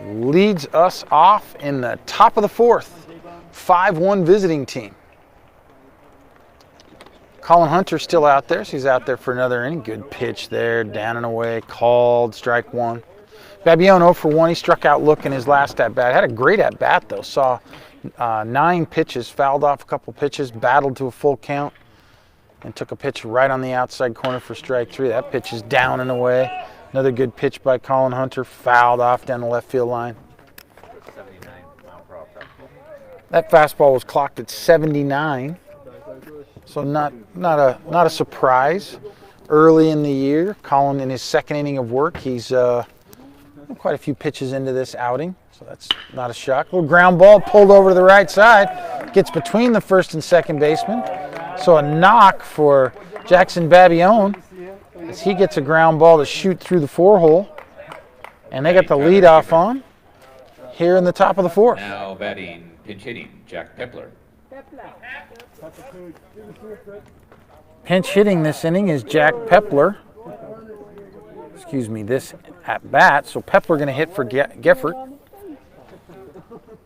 leads us off in the top of the 4th. 5-1 visiting team. Colin Hunter's still out there, so he's out there for another inning. Good pitch there, down and away, called, strike 1. Babillon 0 for 1. He struck out looking his last at-bat. Had a great at-bat, though. Saw 9 pitches, fouled off a couple pitches, battled to a full count, and took a pitch right on the outside corner for strike 3. That pitch is down and away. Another good pitch by Colin Hunter, fouled off down the left field line. That fastball was clocked at 79, so not a surprise. Early in the year, Colin in his 2nd inning of work, he's quite a few pitches into this outing, so that's not a shock. Little ground ball pulled over to the right side, gets between the 1st and 2nd baseman. So a knock for Jackson Babillon as he gets a ground ball to shoot through the 4-hole. And they got the lead off on here in the top of the 4th. Now batting, pinch hitting, Jack Pepler. Pinch hitting this inning is Jack Pepler. Excuse me, this at bat. So Pepler going to hit for Geffert.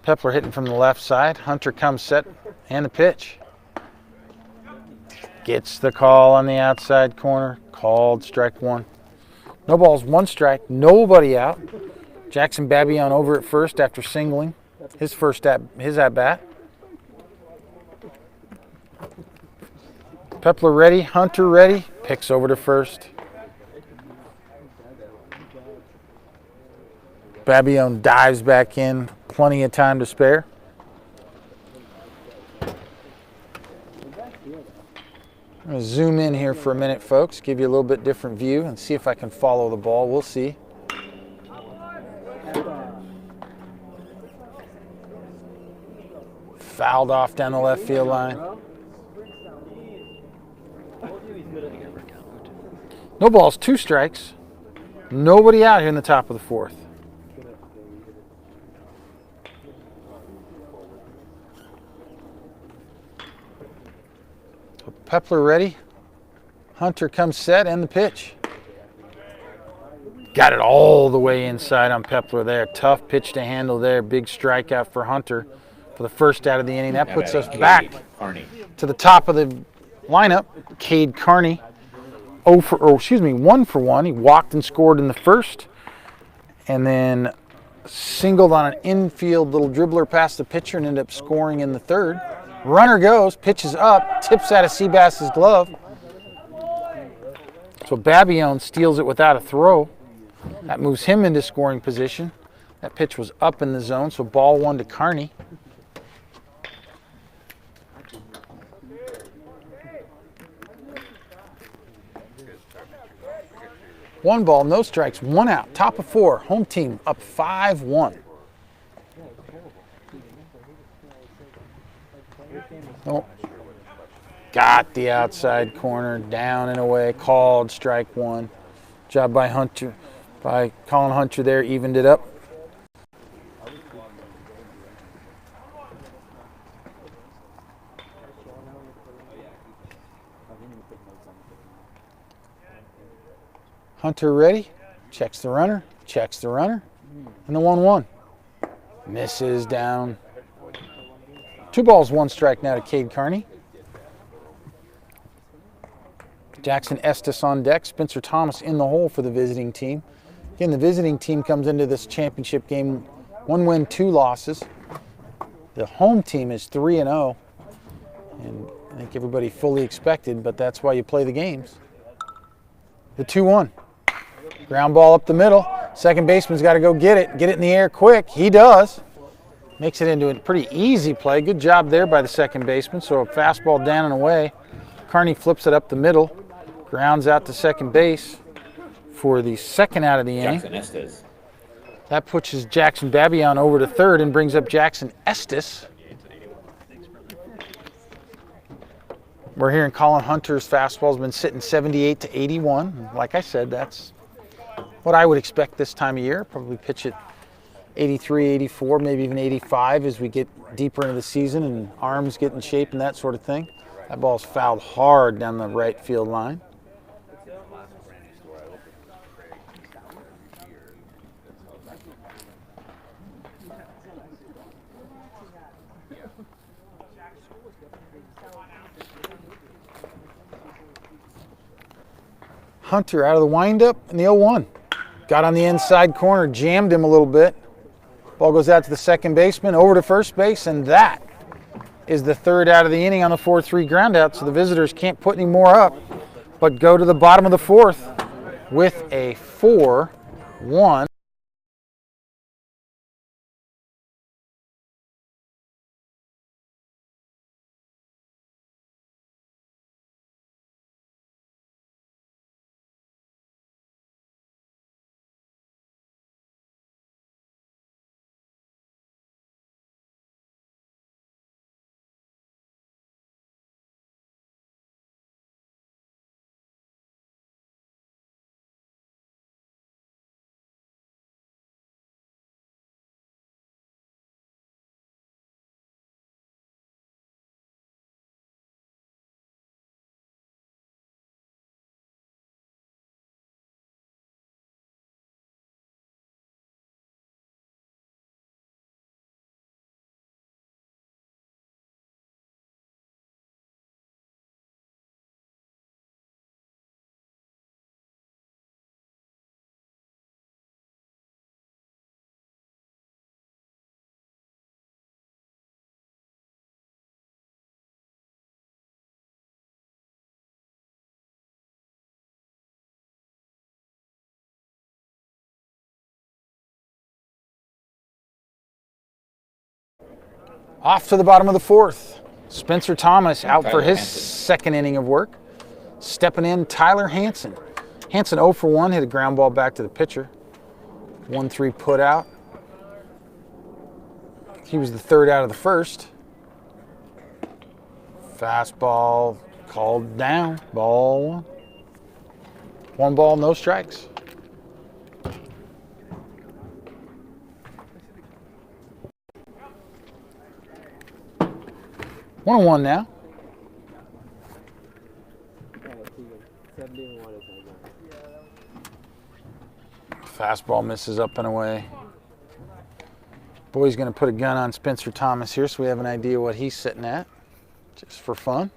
Pepler hitting from the left side. Hunter comes set and the pitch. Gets the call on the outside corner. Called strike one. No balls, 1 strike. Nobody out. Jackson Babillon over at first after singling his at bat. Pepler ready. Hunter ready. Picks over to first. Babillon dives back in. Plenty of time to spare. I'm going to zoom in here for a minute, folks, give you a little bit different view and see if I can follow the ball. We'll see. Fouled off down the left field line. No balls, 2 strikes. Nobody out here in the top of the 4th. Pepler ready. Hunter comes set and the pitch. Got it all the way inside on Pepler there. Tough pitch to handle there. Big strikeout for Hunter for the first out of the inning. That puts us back to the top of the lineup. Cade Carney, 1 for 1. He walked and scored in the first, and then singled on an infield little dribbler past the pitcher and ended up scoring in the third. Runner goes, pitches up, tips out of Seabass's glove. So Babillon steals it without a throw. That moves him into scoring position. That pitch was up in the zone, so ball 1 to Carney. One ball, no strikes, 1 out, top of 4. Home team up 5-1. Oh. Got the outside corner, down and away, called strike 1. Job by Hunter, by Colin Hunter there, evened it up. Hunter ready, checks the runner, and the 1-1. Misses down. 2 balls, 1 strike now to Cade Carney. Jackson Estes on deck. Spencer Thomas in the hole for the visiting team. Again, the visiting team comes into this championship game 1 win, 2 losses. The home team is 3-0. And I think everybody fully expected, but that's why you play the games. The 2-1. Ground ball up the middle. Second baseman's got to go get it in the air quick. He does. Makes it into a pretty easy play. Good job there by the second baseman. So a fastball down and away. Carney flips it up the middle. Grounds out to second base for the second out of the inning. Jackson Estes. That pushes Jackson Babillon over to third and brings up Jackson Estes. We're hearing Colin Hunter's fastball's been sitting 78 to 81. Like I said, that's what I would expect this time of year. Probably pitch it 83, 84, maybe even 85 as we get deeper into the season and arms get in shape and that sort of thing. That ball's fouled hard down the right field line. Hunter out of the windup in the 0-1. Got on the inside corner, jammed him a little bit. Ball goes out to the second baseman, over to first base, and that is the third out of the inning on the 4-3 ground out, so the visitors can't put any more up, but go to the bottom of the 4th with a 4-1. Off to the bottom of the fourth. Spencer Thomas out for Tyler his Hansen. second inning of work. Stepping in, Tyler Hansen. Hansen 0 for 1, hit a ground ball back to the pitcher. 1-3 put out. He was the third out of the first. Fastball called down. Ball one. 1 ball, no strikes. 1-1 now. Fastball misses up and away. Boy's going to put a gun on Spencer Thomas here, so we have an idea what he's sitting at, just for fun.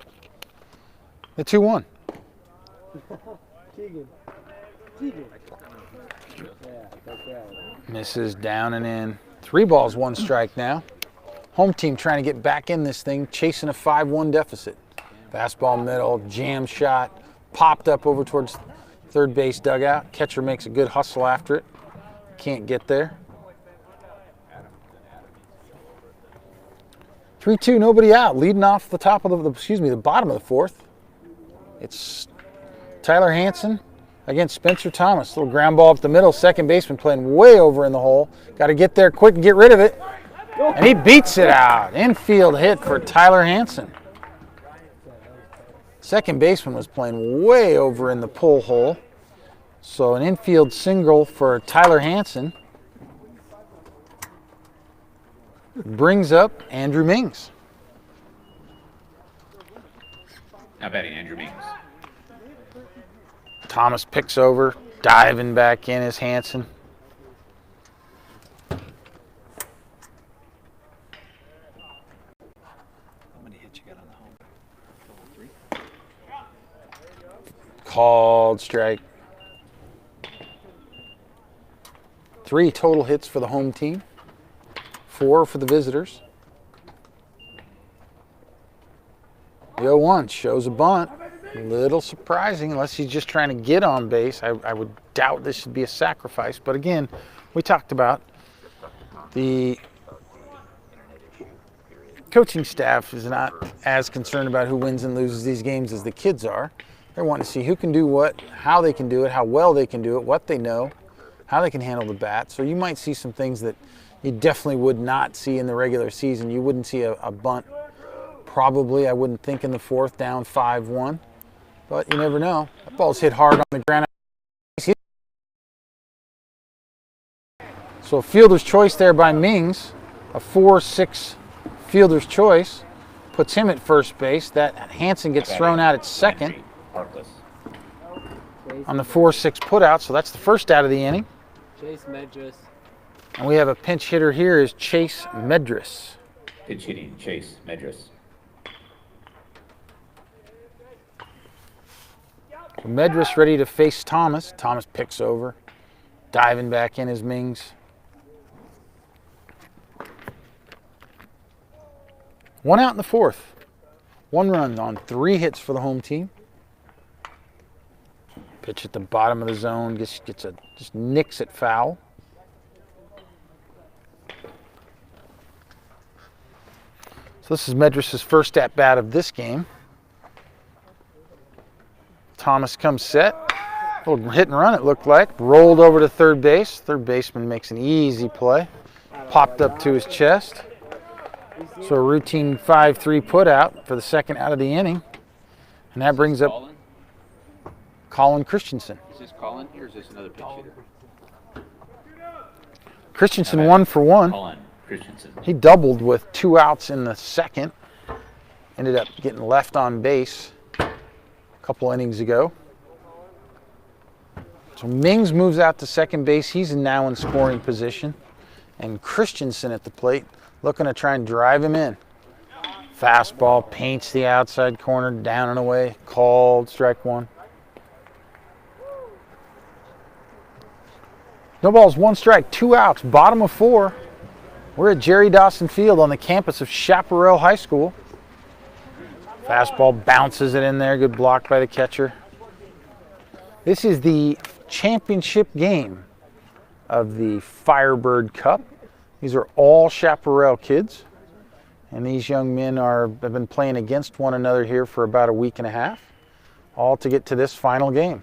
The 2-1. Misses down and in. 3 balls, 1 strike now. Home team trying to get back in this thing, chasing a 5-1 deficit. Fastball middle, jam shot, popped up over towards third base dugout. Catcher makes a good hustle after it. Can't get there. 3-2, nobody out. Leading off the top of the bottom of the fourth. It's Tyler Hansen against Spencer Thomas. Little ground ball up the middle. Second baseman playing way over in the hole. Got to get there quick and get rid of it. And he beats it out. Infield hit for Tyler Hansen. Second baseman was playing way over in the pull hole. So an infield single for Tyler Hansen. Brings up Andrew Mings. Now batting Andrew Mings. Thomas picks over, diving back in is Hansen. Called strike. 3 total hits for the home team. 4 for the visitors. The 0-1 shows a bunt. A little surprising, unless he's just trying to get on base. I would doubt this should be a sacrifice. But again, we talked about the coaching staff is not as concerned about who wins and loses these games as the kids are. They're wanting to see who can do what, how they can do it, how well they can do it, what they know, how they can handle the bat. So you might see some things that you definitely would not see in the regular season. You wouldn't see a bunt, probably, I wouldn't think, in the fourth, down 5-1. But you never know. That ball's hit hard on the ground. So a fielder's choice there by Mings, a 4-6 fielder's choice, puts him at first base. That Hansen gets thrown out at second on the 4-6 putout, so that's the first out of the inning. Chase Medris. And we have a pinch hitter here is Chase Medris. Pitch hitting, Chase Medris. So Medris ready to face Thomas. Thomas picks over. Diving back in is Mings. 1 out in the fourth. 1 run on 3 hits for the home team. Pitch at the bottom of the zone, just nicks it foul. So this is Medris' first at bat of this game. Thomas comes set. A little hit and run it looked like. Rolled over to third base. Third baseman makes an easy play. Popped up to his chest. So a routine 5-3 put out for the second out of the inning. And that brings up Colin Christensen. Is this Colin or is this another pitch hitter? Christensen 1 for 1. Colin Christensen. He doubled with 2 outs in the second. Ended up getting left on base a couple innings ago. So Mings moves out to second base. He's now in scoring position. And Christensen at the plate looking to try and drive him in. Fastball paints the outside corner, down and away. Called strike 1. No balls, 1 strike, 2 outs, bottom of 4. We're at Jerry Dawson Field on the campus of Chaparral High School. Fastball bounces it in there, good block by the catcher. This is the championship game of the Firebird Cup. These are all Chaparral kids. And these young men have been playing against one another here for about a week and a half, all to get to this final game.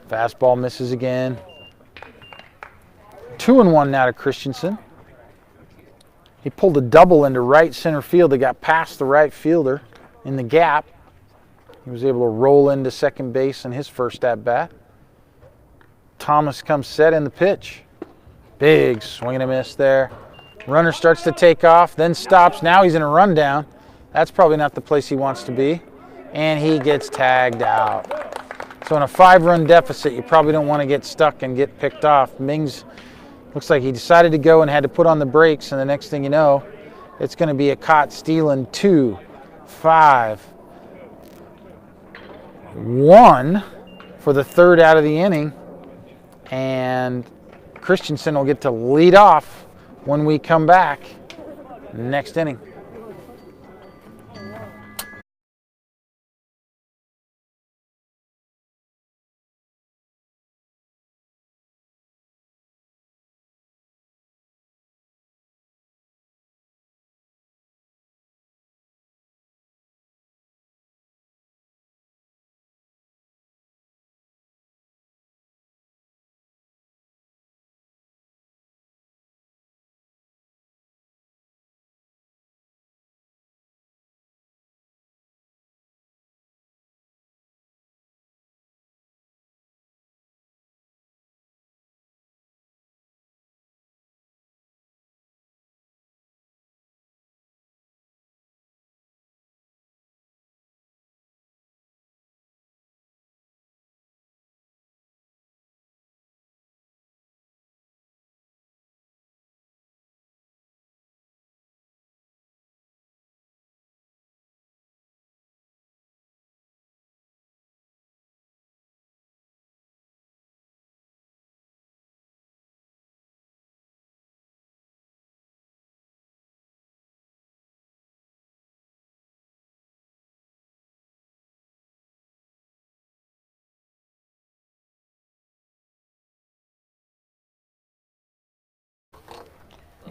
Fastball misses again. 2-1 now to Christensen. He pulled a double into right center field that got past the right fielder in the gap. He was able to roll into second base in his first at-bat. Thomas comes set in the pitch. Big swing and a miss there. Runner starts to take off, then stops. Now he's in a rundown. That's probably not the place he wants to be. And he gets tagged out. So in a 5-run deficit, you probably don't want to get stuck and get picked off. Mings looks like he decided to go and had to put on the brakes, and the next thing you know, it's going to be a caught stealing 2, 5, 1 for the third out of the inning. And Christensen will get to lead off when we come back next inning.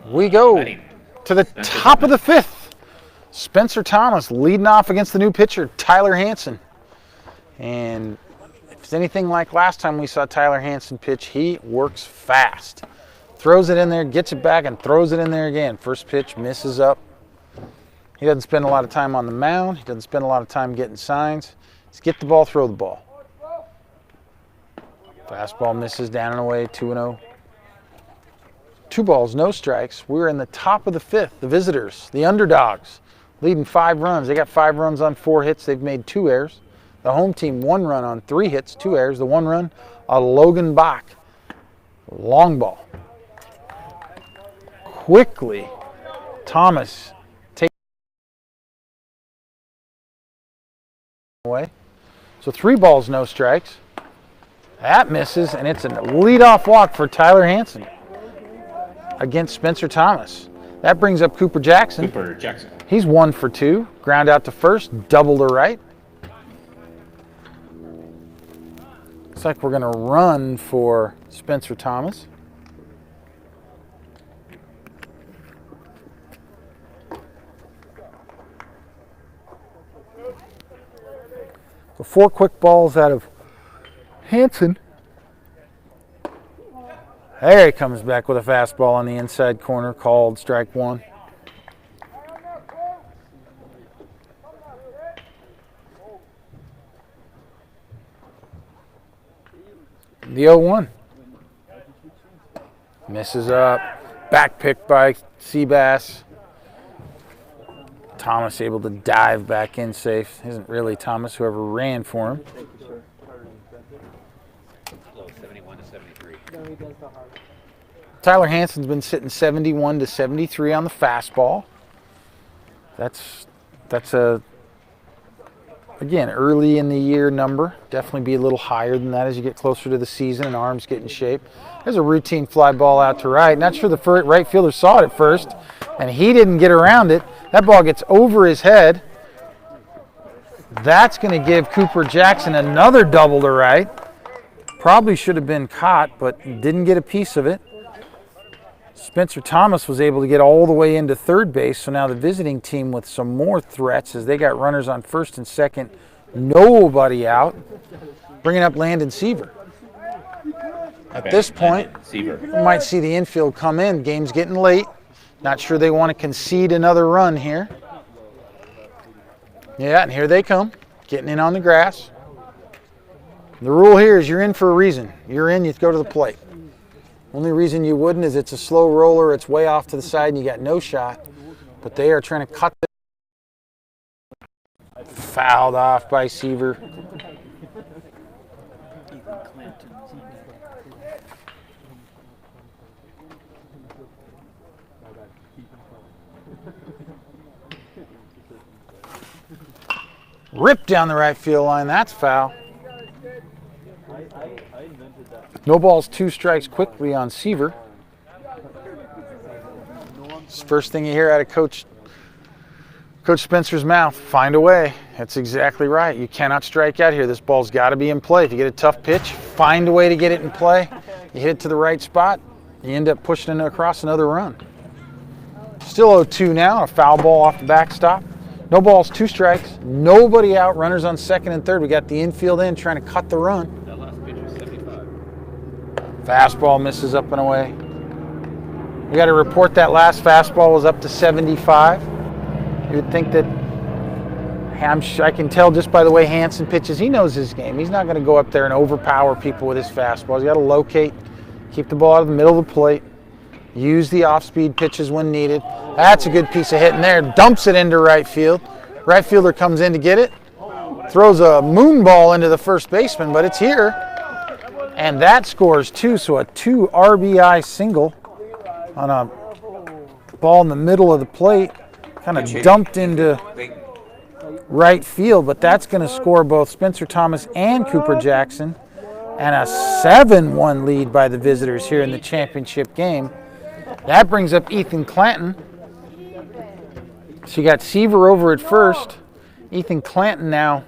We go to the top of the 5th. Spencer Thomas leading off against the new pitcher, Tyler Hansen. And if it's anything like last time we saw Tyler Hansen pitch, he works fast. Throws it in there, gets it back, and throws it in there again. First pitch misses up. He doesn't spend a lot of time on the mound. He doesn't spend a lot of time getting signs. Just get the ball, throw the ball. Fastball misses down and away, 2-0. 2 balls, no strikes. We're in the top of the 5th. The visitors, the underdogs, leading 5 runs. They got 5 runs on 4 hits. They've made 2 errors. The home team 1 run on 3 hits, 2 errors. The 1 run, a Logan Bach. Long ball. Quickly, Thomas takes away. So 3 balls, no strikes. That misses, and it's a leadoff walk for Tyler Hansen against Spencer Thomas. That brings up Cooper Jackson. He's 1 for 2. Ground out to first, double to right. Looks like we're going to run for Spencer Thomas. So 4 quick balls out of Hansen. There he comes back with a fastball on the inside corner, called strike 1. The 0-1. Misses up. Back pick by Seabass. Thomas able to dive back in safe. Isn't really Thomas, whoever ran for him. 71 to 73. Tyler Hansen's been sitting 71 to 73 on the fastball. That's a, again, early in the year number. Definitely be a little higher than that as you get closer to the season and arms get in shape. There's a routine fly ball out to right. Not sure the right fielder saw it at first, and he didn't get around it. That ball gets over his head. That's going to give Cooper Jackson another double to right. Probably should have been caught, but didn't get a piece of it. Spencer Thomas was able to get all the way into third base, so now the visiting team with some more threats as they got runners on first and second, nobody out, bringing up Landon Seaver. At this point, we might see the infield come in. Game's getting late. Not sure they want to concede another run here. Yeah, and here they come, getting in on the grass. The rule here is you're in for a reason. You're in, you go to the plate. Only reason you wouldn't is it's a slow roller, it's way off to the side, and you got no shot. But they are trying to cut it. Fouled off by Seaver. Ripped down the right field line, that's foul. No balls, 2 strikes quickly on Seaver. First thing you hear out of Coach Spencer's mouth, find a way. That's exactly right. You cannot strike out here. This ball's got to be in play. If you get a tough pitch, find a way to get it in play. You hit it to the right spot, you end up pushing it across another run. Still 0-2 now, a foul ball off the backstop. No balls, 2 strikes, nobody out, runners on second and third. We got the infield in trying to cut the run. That last pitch was 75. Fastball misses up and away. We got to report that last fastball was up to 75. You would think that, I can tell just by the way Hansen pitches, he knows his game. He's not going to go up there and overpower people with his fastballs. He's got to locate, keep the ball out of the middle of the plate, use the off-speed pitches when needed. That's a good piece of hitting there. Dumps it into right field. Right fielder comes in to get it. Throws a moon ball into the first baseman, but it's here. And that scores 2, so a 2 RBI single on a ball in the middle of the plate. Kind of dumped into right field, but that's going to score both Spencer Thomas and Cooper Jackson. And a 7-1 lead by the visitors here in the championship game. That brings up Ethan Clanton. So you got Seaver over at first. Ethan Clanton now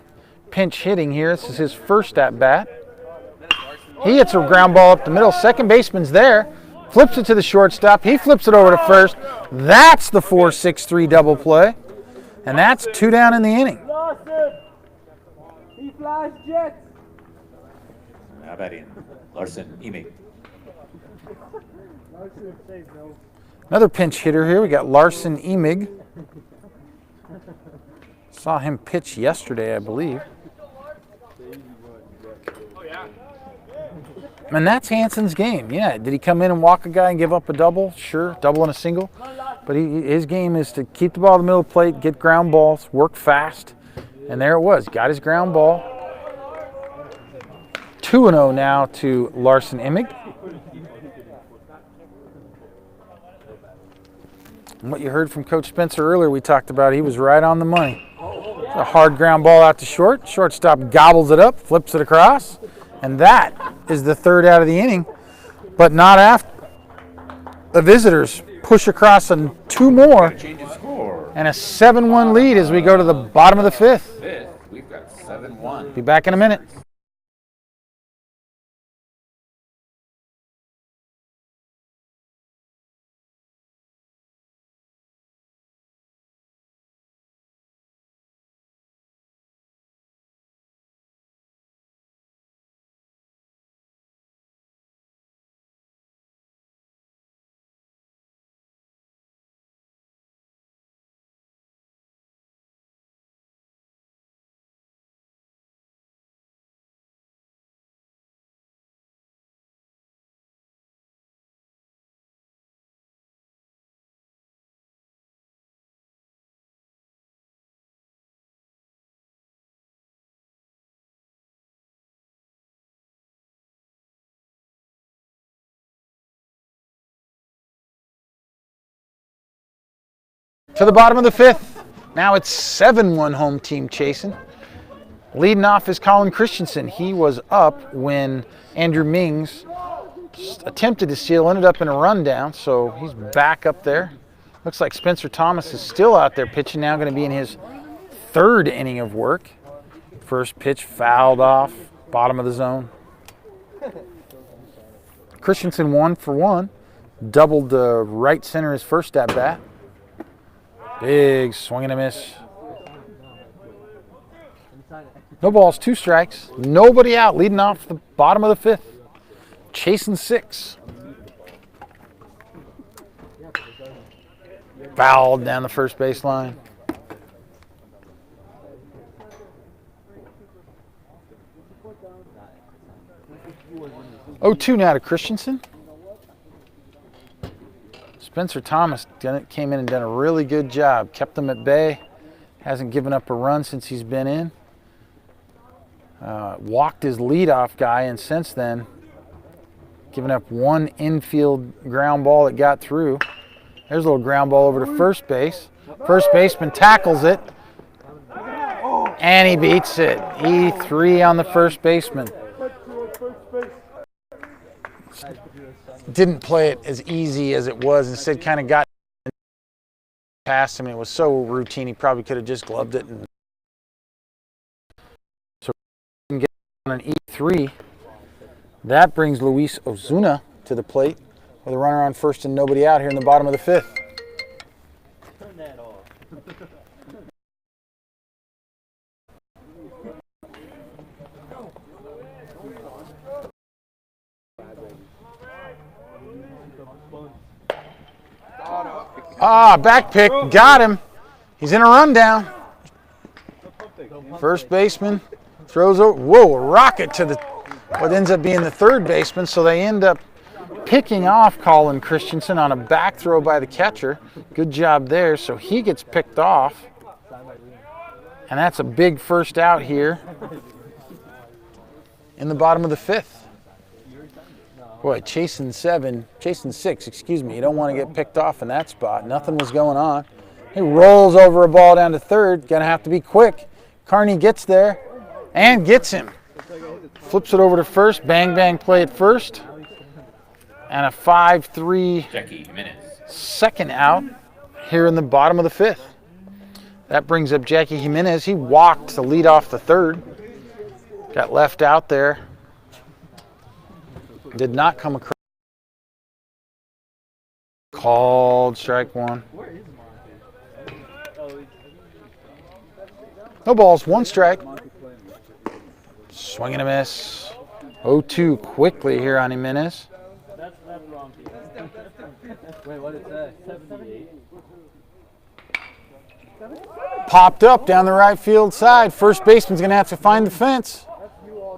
pinch hitting here. This is his first at bat. He hits a ground ball up the middle. Second baseman's there. Flips it to the shortstop. He flips it over to first. That's the 4-6-3 double play. And that's 2 down in the inning. He flies jets. How about in? Larson, Emi. Another pinch hitter here. We got Larson Emig. Saw him pitch yesterday, I believe. And that's Hansen's game. Yeah, did he come in and walk a guy and give up a double? Sure, double and a single. But his game is to keep the ball in the middle of the plate, get ground balls, work fast. And there it was. Got his ground ball. 2-0 now to Larson Emig. And what you heard from Coach Spencer earlier, we talked about, he was right on the money. A hard ground ball out to short. Shortstop gobbles it up, flips it across. And that is the 3rd out of the inning, but not after. The visitors push across on 2 more, and a 7-1 lead as we go to the bottom of the 5th. We've got 7-1. Be back in a minute. To the bottom of the 5th. Now it's 7-1 home team chasing. Leading off is Colin Christensen. He was up when Andrew Mings attempted to steal, ended up in a rundown, so he's back up there. Looks like Spencer Thomas is still out there pitching now, going to be in his 3rd inning of work. First pitch fouled off, bottom of the zone. Christensen 1 for 1. doubled the right center his first at bat. Big swing and a miss. No balls, 2 strikes. Nobody out, leading off the bottom of the 5th. Chasing 6. Fouled down the first baseline. 0-2 now to Christensen. Spencer Thomas came in and done a really good job. Kept them at bay. Hasn't given up a run since he's been in. Walked his leadoff guy, and since then, giving up 1 infield ground ball that got through. There's a little ground ball over to first base. First baseman tackles it, and he beats it. E3 on the first baseman. Didn't play it as easy as it was. Instead, kind of got past him. It was so routine, he probably could have just gloved it. And so get on an E3. That brings Luis Ozuna to the plate with a runner on first and nobody out here in the bottom of the 5th. Turn that off. Back pick, got him. He's in a rundown. First baseman throws a rocket to the what ends up being the third baseman, so they end up picking off Colin Christensen on a back throw by the catcher. Good job there, so he gets picked off. And that's a big first out here in the bottom of the 5th. Boy, chasing 6, excuse me. You don't want to get picked off in that spot. Nothing was going on. He rolls over a ball down to third. Gonna have to be quick. Carney gets there and gets him. Flips it over to first. Bang, bang play at first. And a 5-3 Jackie Jimenez. second out here in the bottom of the 5th. That brings up Jackie Jimenez. He walked to lead off the third. Got left out there. Did not come across. Called strike 1. No balls, 1 strike. Swing and a miss. 0-2 quickly here on Jimenez. That's wrong. Wait, what did it say? 78. Popped up down the right field side. First baseman's going to have to find the fence.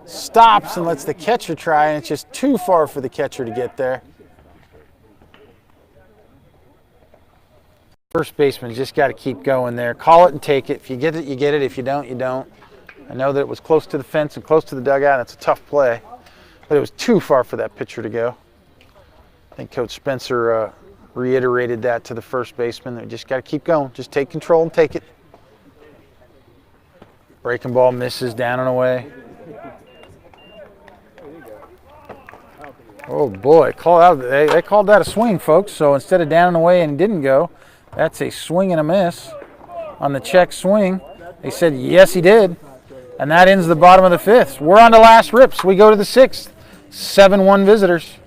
Stops and lets the catcher try, and it's just too far for the catcher to get there. First baseman just got to keep going there. Call it and take it. If you get it, you get it. If you don't, you don't. I know that it was close to the fence and close to the dugout. That's a tough play, but it was too far for that pitcher to go. I think Coach Spencer reiterated that to the first baseman. They just got to keep going. Just take control and take it. Breaking ball misses down and away. Oh boy, they called that a swing, folks. So instead of down and away and didn't go, that's a swing and a miss on the check swing. They said, yes, he did. And that ends the bottom of the 5th. We're on to last rips. We go to the 6th. 7-1 visitors.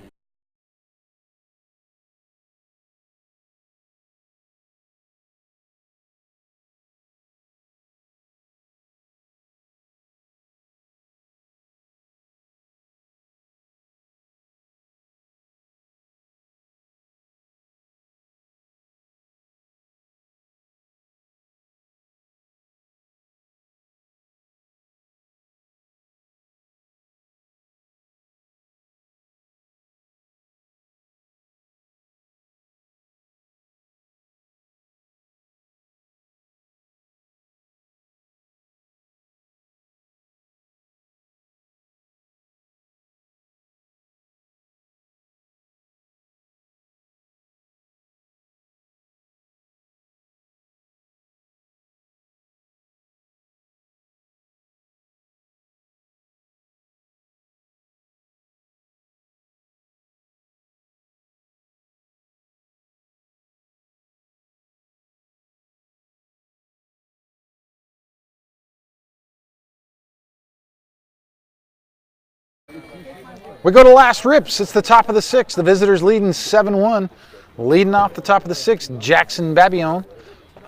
We go to last rips. It's the top of the 6th. The visitors leading 7-1. Leading off the top of the 6th, Jackson Babillon.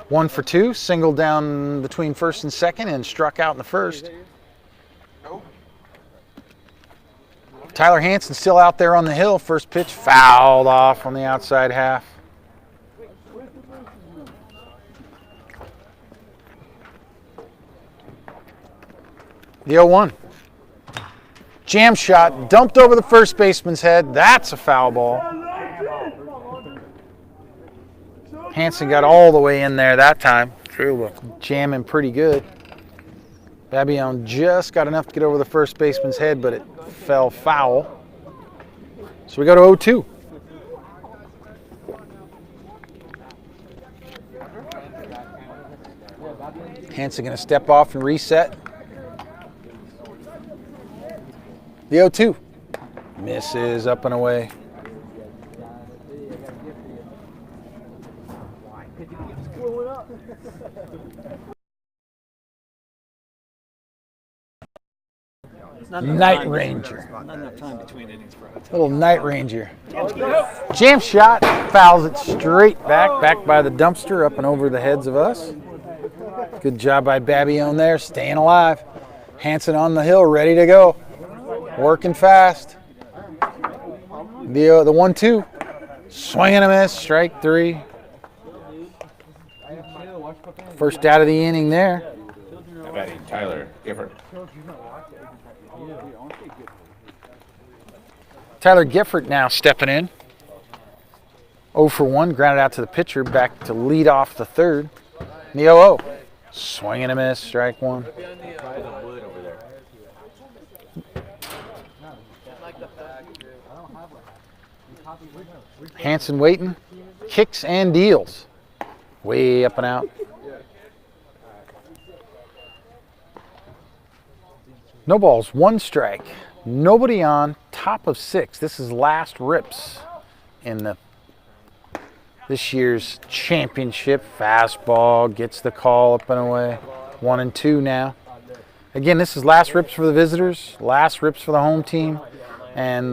1 for 2, singled down between first and second and struck out in the first. Tyler Hansen still out there on the hill. First pitch fouled off on the outside half. The 0-1. Jam shot, dumped over the first baseman's head. That's a foul ball. Hansen got all the way in there that time. Jamming pretty good. Babillon just got enough to get over the first baseman's head, but it fell foul. So we go to 0-2. Hansen going to step off and reset. The 0-2. Misses up and away. Night Ranger. Not enough time between innings for it. Little Night Ranger. Jam shot, fouls it straight back by the dumpster, up and over the heads of us. Good job by Babillon there, staying alive. Hansen on the hill, ready to go. Working fast. The 1-2. Swing and a miss, strike 3. First out of the inning there. Batting Tyler Gifford. Tyler Gifford now stepping in. 0 for 1, grounded out to the pitcher, back to lead off the third. The 0-0. Swing and a miss, strike 1. Hansen waiting, kicks and deals. Way up and out. No balls, 1 strike. Nobody on, top of 6. This is last rips in this year's championship. Fastball gets the call up and away. 1-2 now. Again, this is last rips for the visitors, last rips for the home team, and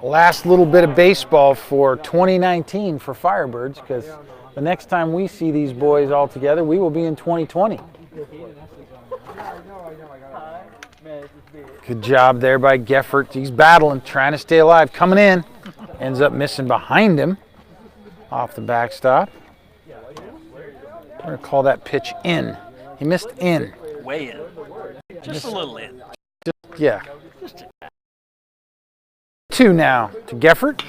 last little bit of baseball for 2019 for Firebirds, because the next time we see these boys all together, we will be in 2020. Good job there by Geffert. He's battling, trying to stay alive. Coming in. Ends up missing behind him off the backstop. We're going to call that pitch in. He missed in. Way in. Just a little in. Yeah. 2 now to Geffert.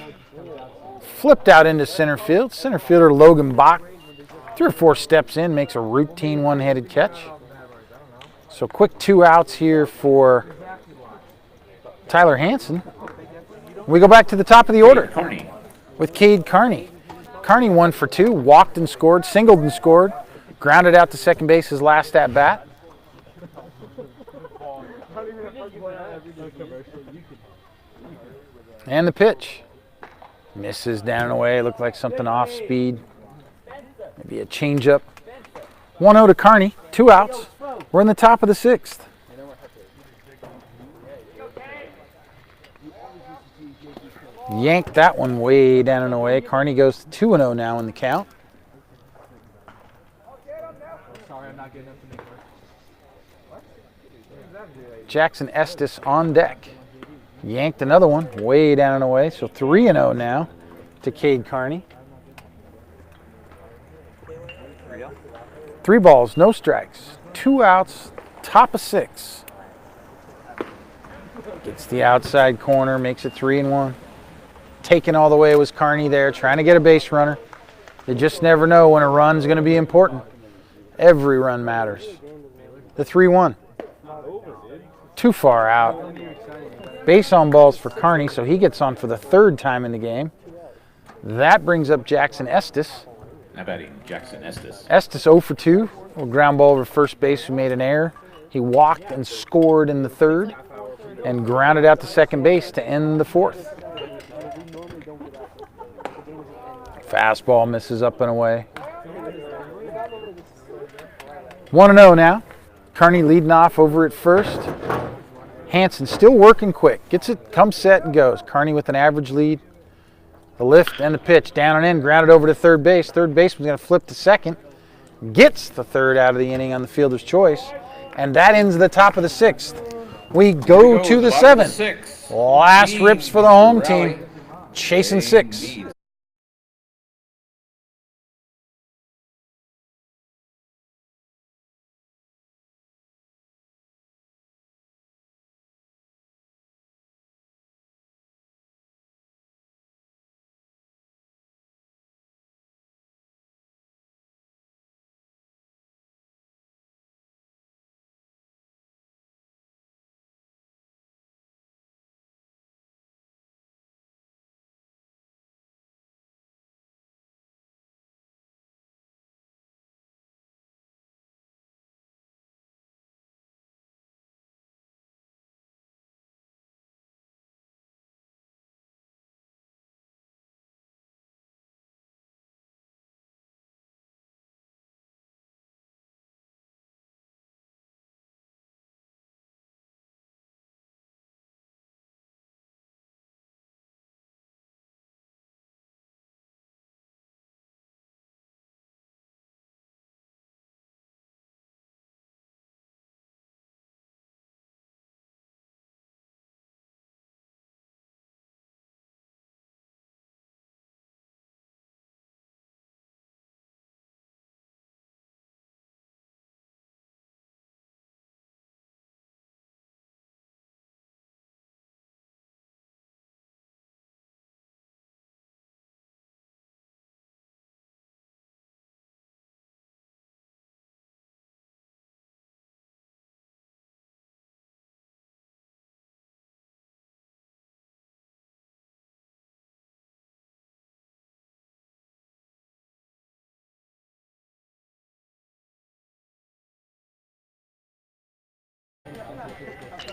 Flipped out into center field. Center fielder Logan Bach, 3 or 4 steps in, makes a routine one-handed catch. So quick 2 outs here for Tyler Hansen. We go back to the top of the order with Cade Carney. Carney 1 for 2, walked and scored, singled and scored, grounded out to second base his last at bat. And the pitch. Misses down and away, looked like something off speed. Maybe a changeup. 1-0 to Carney, 2 outs. We're in the top of the 6th. Yanked that one way down and away. Carney goes to 2-0 now in the count. Jackson Estes on deck. Yanked another one way down and away. So 3-0 now to Cade Carney. 3 balls, no strikes. 2 outs, top of 6. Gets the outside corner, makes it 3-1. Taken all the way was Carney there, trying to get a base runner. You just never know when a run's going to be important. Every run matters. The 3-1. Too far out. Base on balls for Carney, so he gets on for the 3rd time in the game. That brings up Jackson Estes. Now batting Jackson Estes. Estes 0 for 2. A ground ball over first base who made an error. He walked and scored in the 3rd and grounded out to second base to end the 4th. Fastball misses up and away. 1-0 now. Carney leading off over at first. Hanson still working quick. Gets it, comes set, and goes. Kearney with an average lead. The lift and the pitch. Down and in, grounded over to third base. Third baseman's going to flip to second. Gets the third out of the inning on the fielder's choice. And that ends the top of the 6th. We go to the 7th. Last rips for the home team. Chasing 6.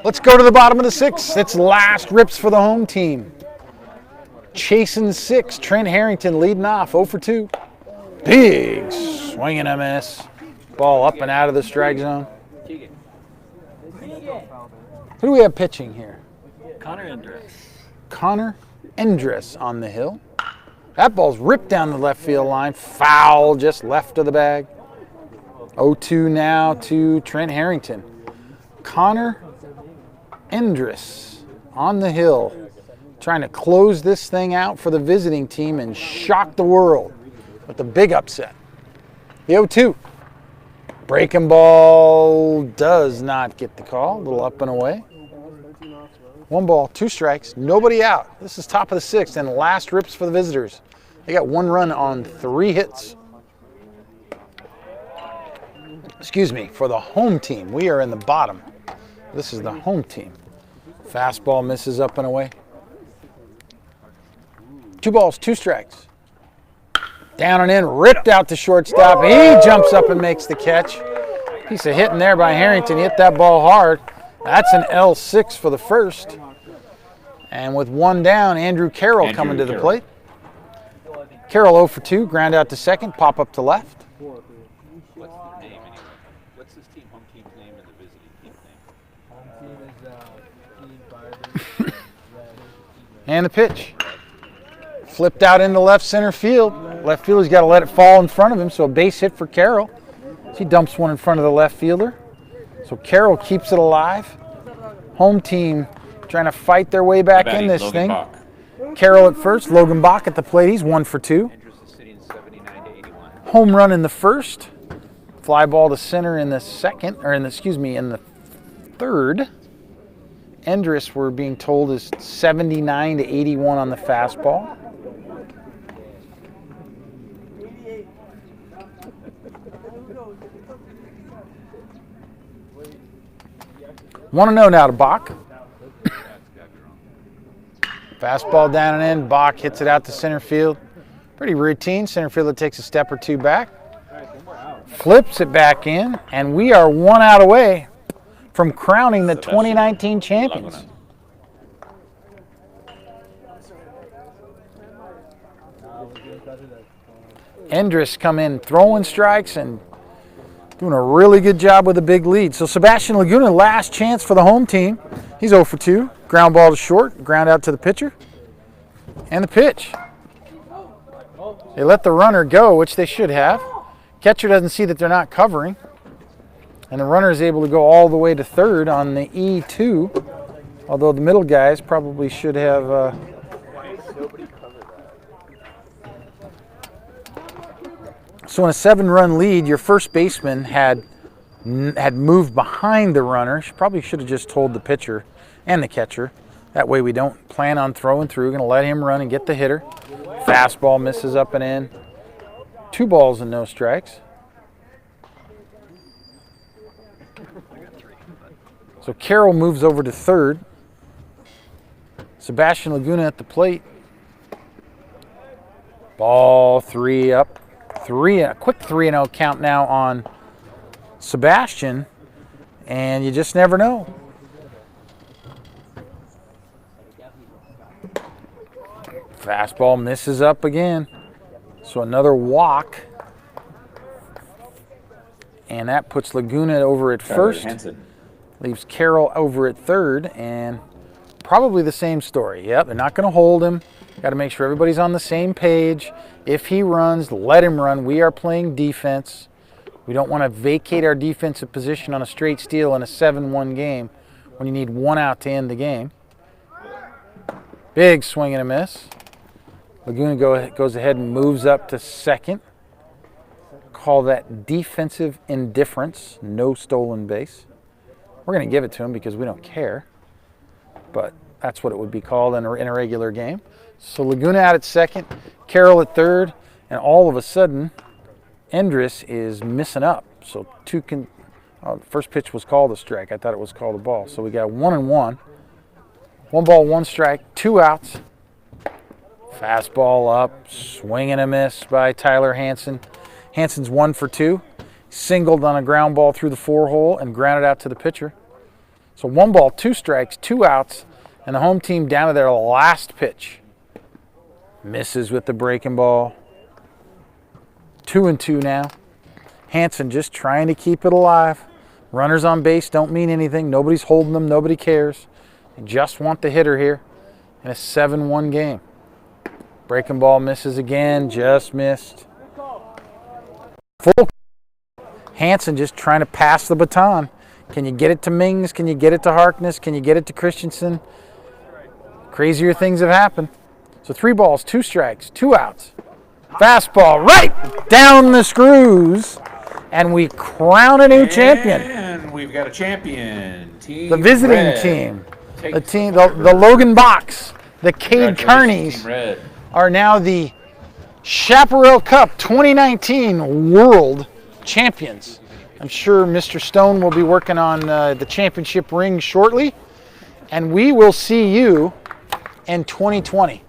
Let's go to the bottom of the 6th. It's last rips for the home team. Chasing 6. Trent Harrington leading off 0 for 2. Big swing and a miss. Ball up and out of the strike zone. Who do we have pitching here? Connor Endress. Connor Endress on the hill. That ball's ripped down the left field line. Foul just left of the bag. 0-2 now to Trent Harrington. Connor Endress on the hill, trying to close this thing out for the visiting team and shock the world with the big upset. The 0-2. Breaking ball does not get the call. A little up and away. 1 ball, 2 strikes, nobody out. This is top of the 6th and last rips for the visitors. They got 1 run on 3 hits. Excuse me, for the home team. We are in the bottom. This is the home team. Fastball misses up and away. 2 balls, 2 strikes. Down and in, ripped out to shortstop. He jumps up and makes the catch. Piece of hitting there by Harrington. He hit that ball hard. That's an L6 for the first. And with 1 down, Andrew Carroll coming to the plate. Carroll 0 for 2, ground out to second, pop up to left. What's the name anyway? What's this team, home team's name and the visiting team's name? Home team is And the pitch. Flipped out into left center field. Left fielder's got to let it fall in front of him, so a base hit for Carroll. He dumps one in front of the left fielder. So Carroll keeps it alive. Home team trying to fight their way back in this thing. Bach. Carroll at first, Logan Bach at the plate. He's 1 for 2. Andrews is sitting 79-81. Home run in the first. Fly ball to center in the second, or in the third. Endress, we're being told, is 79-81 on the fastball. Want to know now to Bach. Fastball down and in. Bach hits it out to center field. Pretty routine. Center fielder takes a step or 2 back. Flips it back in, and we are 1 out away from crowning the 2019 champions. Endress come in throwing strikes and Doing a really good job with a big lead. So Sebastian Laguna, last chance for the home team. He's 0 for 2. Ground ball to short, ground out to the pitcher. And the pitch. They let the runner go, which they should have. Catcher doesn't see that they're not covering. And the runner is able to go all the way to third on the E2. Although the middle guys probably should have... So in a 7-run lead, your first baseman had moved behind the runner. She probably should have just told the pitcher and the catcher. That way we don't plan on throwing through. We're going to let him run and get the hitter. Fastball misses up and in. 2 balls and no strikes. So Carroll moves over to third. Sebastian Laguna at the plate. Ball 3 up. A quick 3-0 count now on Sebastian, and you just never know. Fastball misses up again. So another walk. And that puts Laguna over at first. Leaves Carroll over at third, and probably the same story. Yep, they're not going to hold him. Got to make sure everybody's on the same page. If he runs, let him run. We are playing defense. We don't want to vacate our defensive position on a straight steal in a 7-1 game when you need 1 out to end the game. Big swing and a miss. Laguna goes ahead and moves up to second. Call that defensive indifference. No stolen base. We're going to give it to him because we don't care. But that's what it would be called in a regular game. So Laguna out at second, Carroll at third, and all of a sudden, Endress is missing up. So first pitch was called a strike. I thought it was called a ball. So we got 1-1. 1 ball, 1 strike, 2 outs. Fastball up, swing and a miss by Tyler Hansen. Hansen's 1 for 2. Singled on a ground ball through the 4-hole and grounded out to the pitcher. So 1 ball, 2 strikes, 2 outs, and the home team down to their last pitch. Misses with the breaking ball. 2-2 now. Hansen just trying to keep it alive. Runners on base don't mean anything. Nobody's holding them. Nobody cares. They just want the hitter here in a 7-1 game. Breaking ball misses again. Just missed. Full. Hansen just trying to pass the baton. Can you get it to Mings? Can you get it to Harkness? Can you get it to Christensen? Crazier things have happened. So 3 balls, 2 strikes, 2 outs. Fastball right down the screws. And we crown a new champion. And we've got a champion. Team the visiting Red. team. The Logan Box. The Cade Carneys are now the Chaparral Cup 2019 World Champions. I'm sure Mr. Stone will be working on the championship ring shortly. And we will see you in 2020.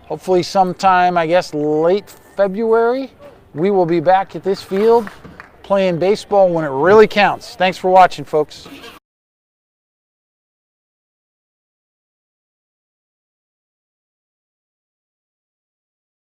Hopefully sometime, I guess, late February, we will be back at this field playing baseball when it really counts. Thanks for watching, folks.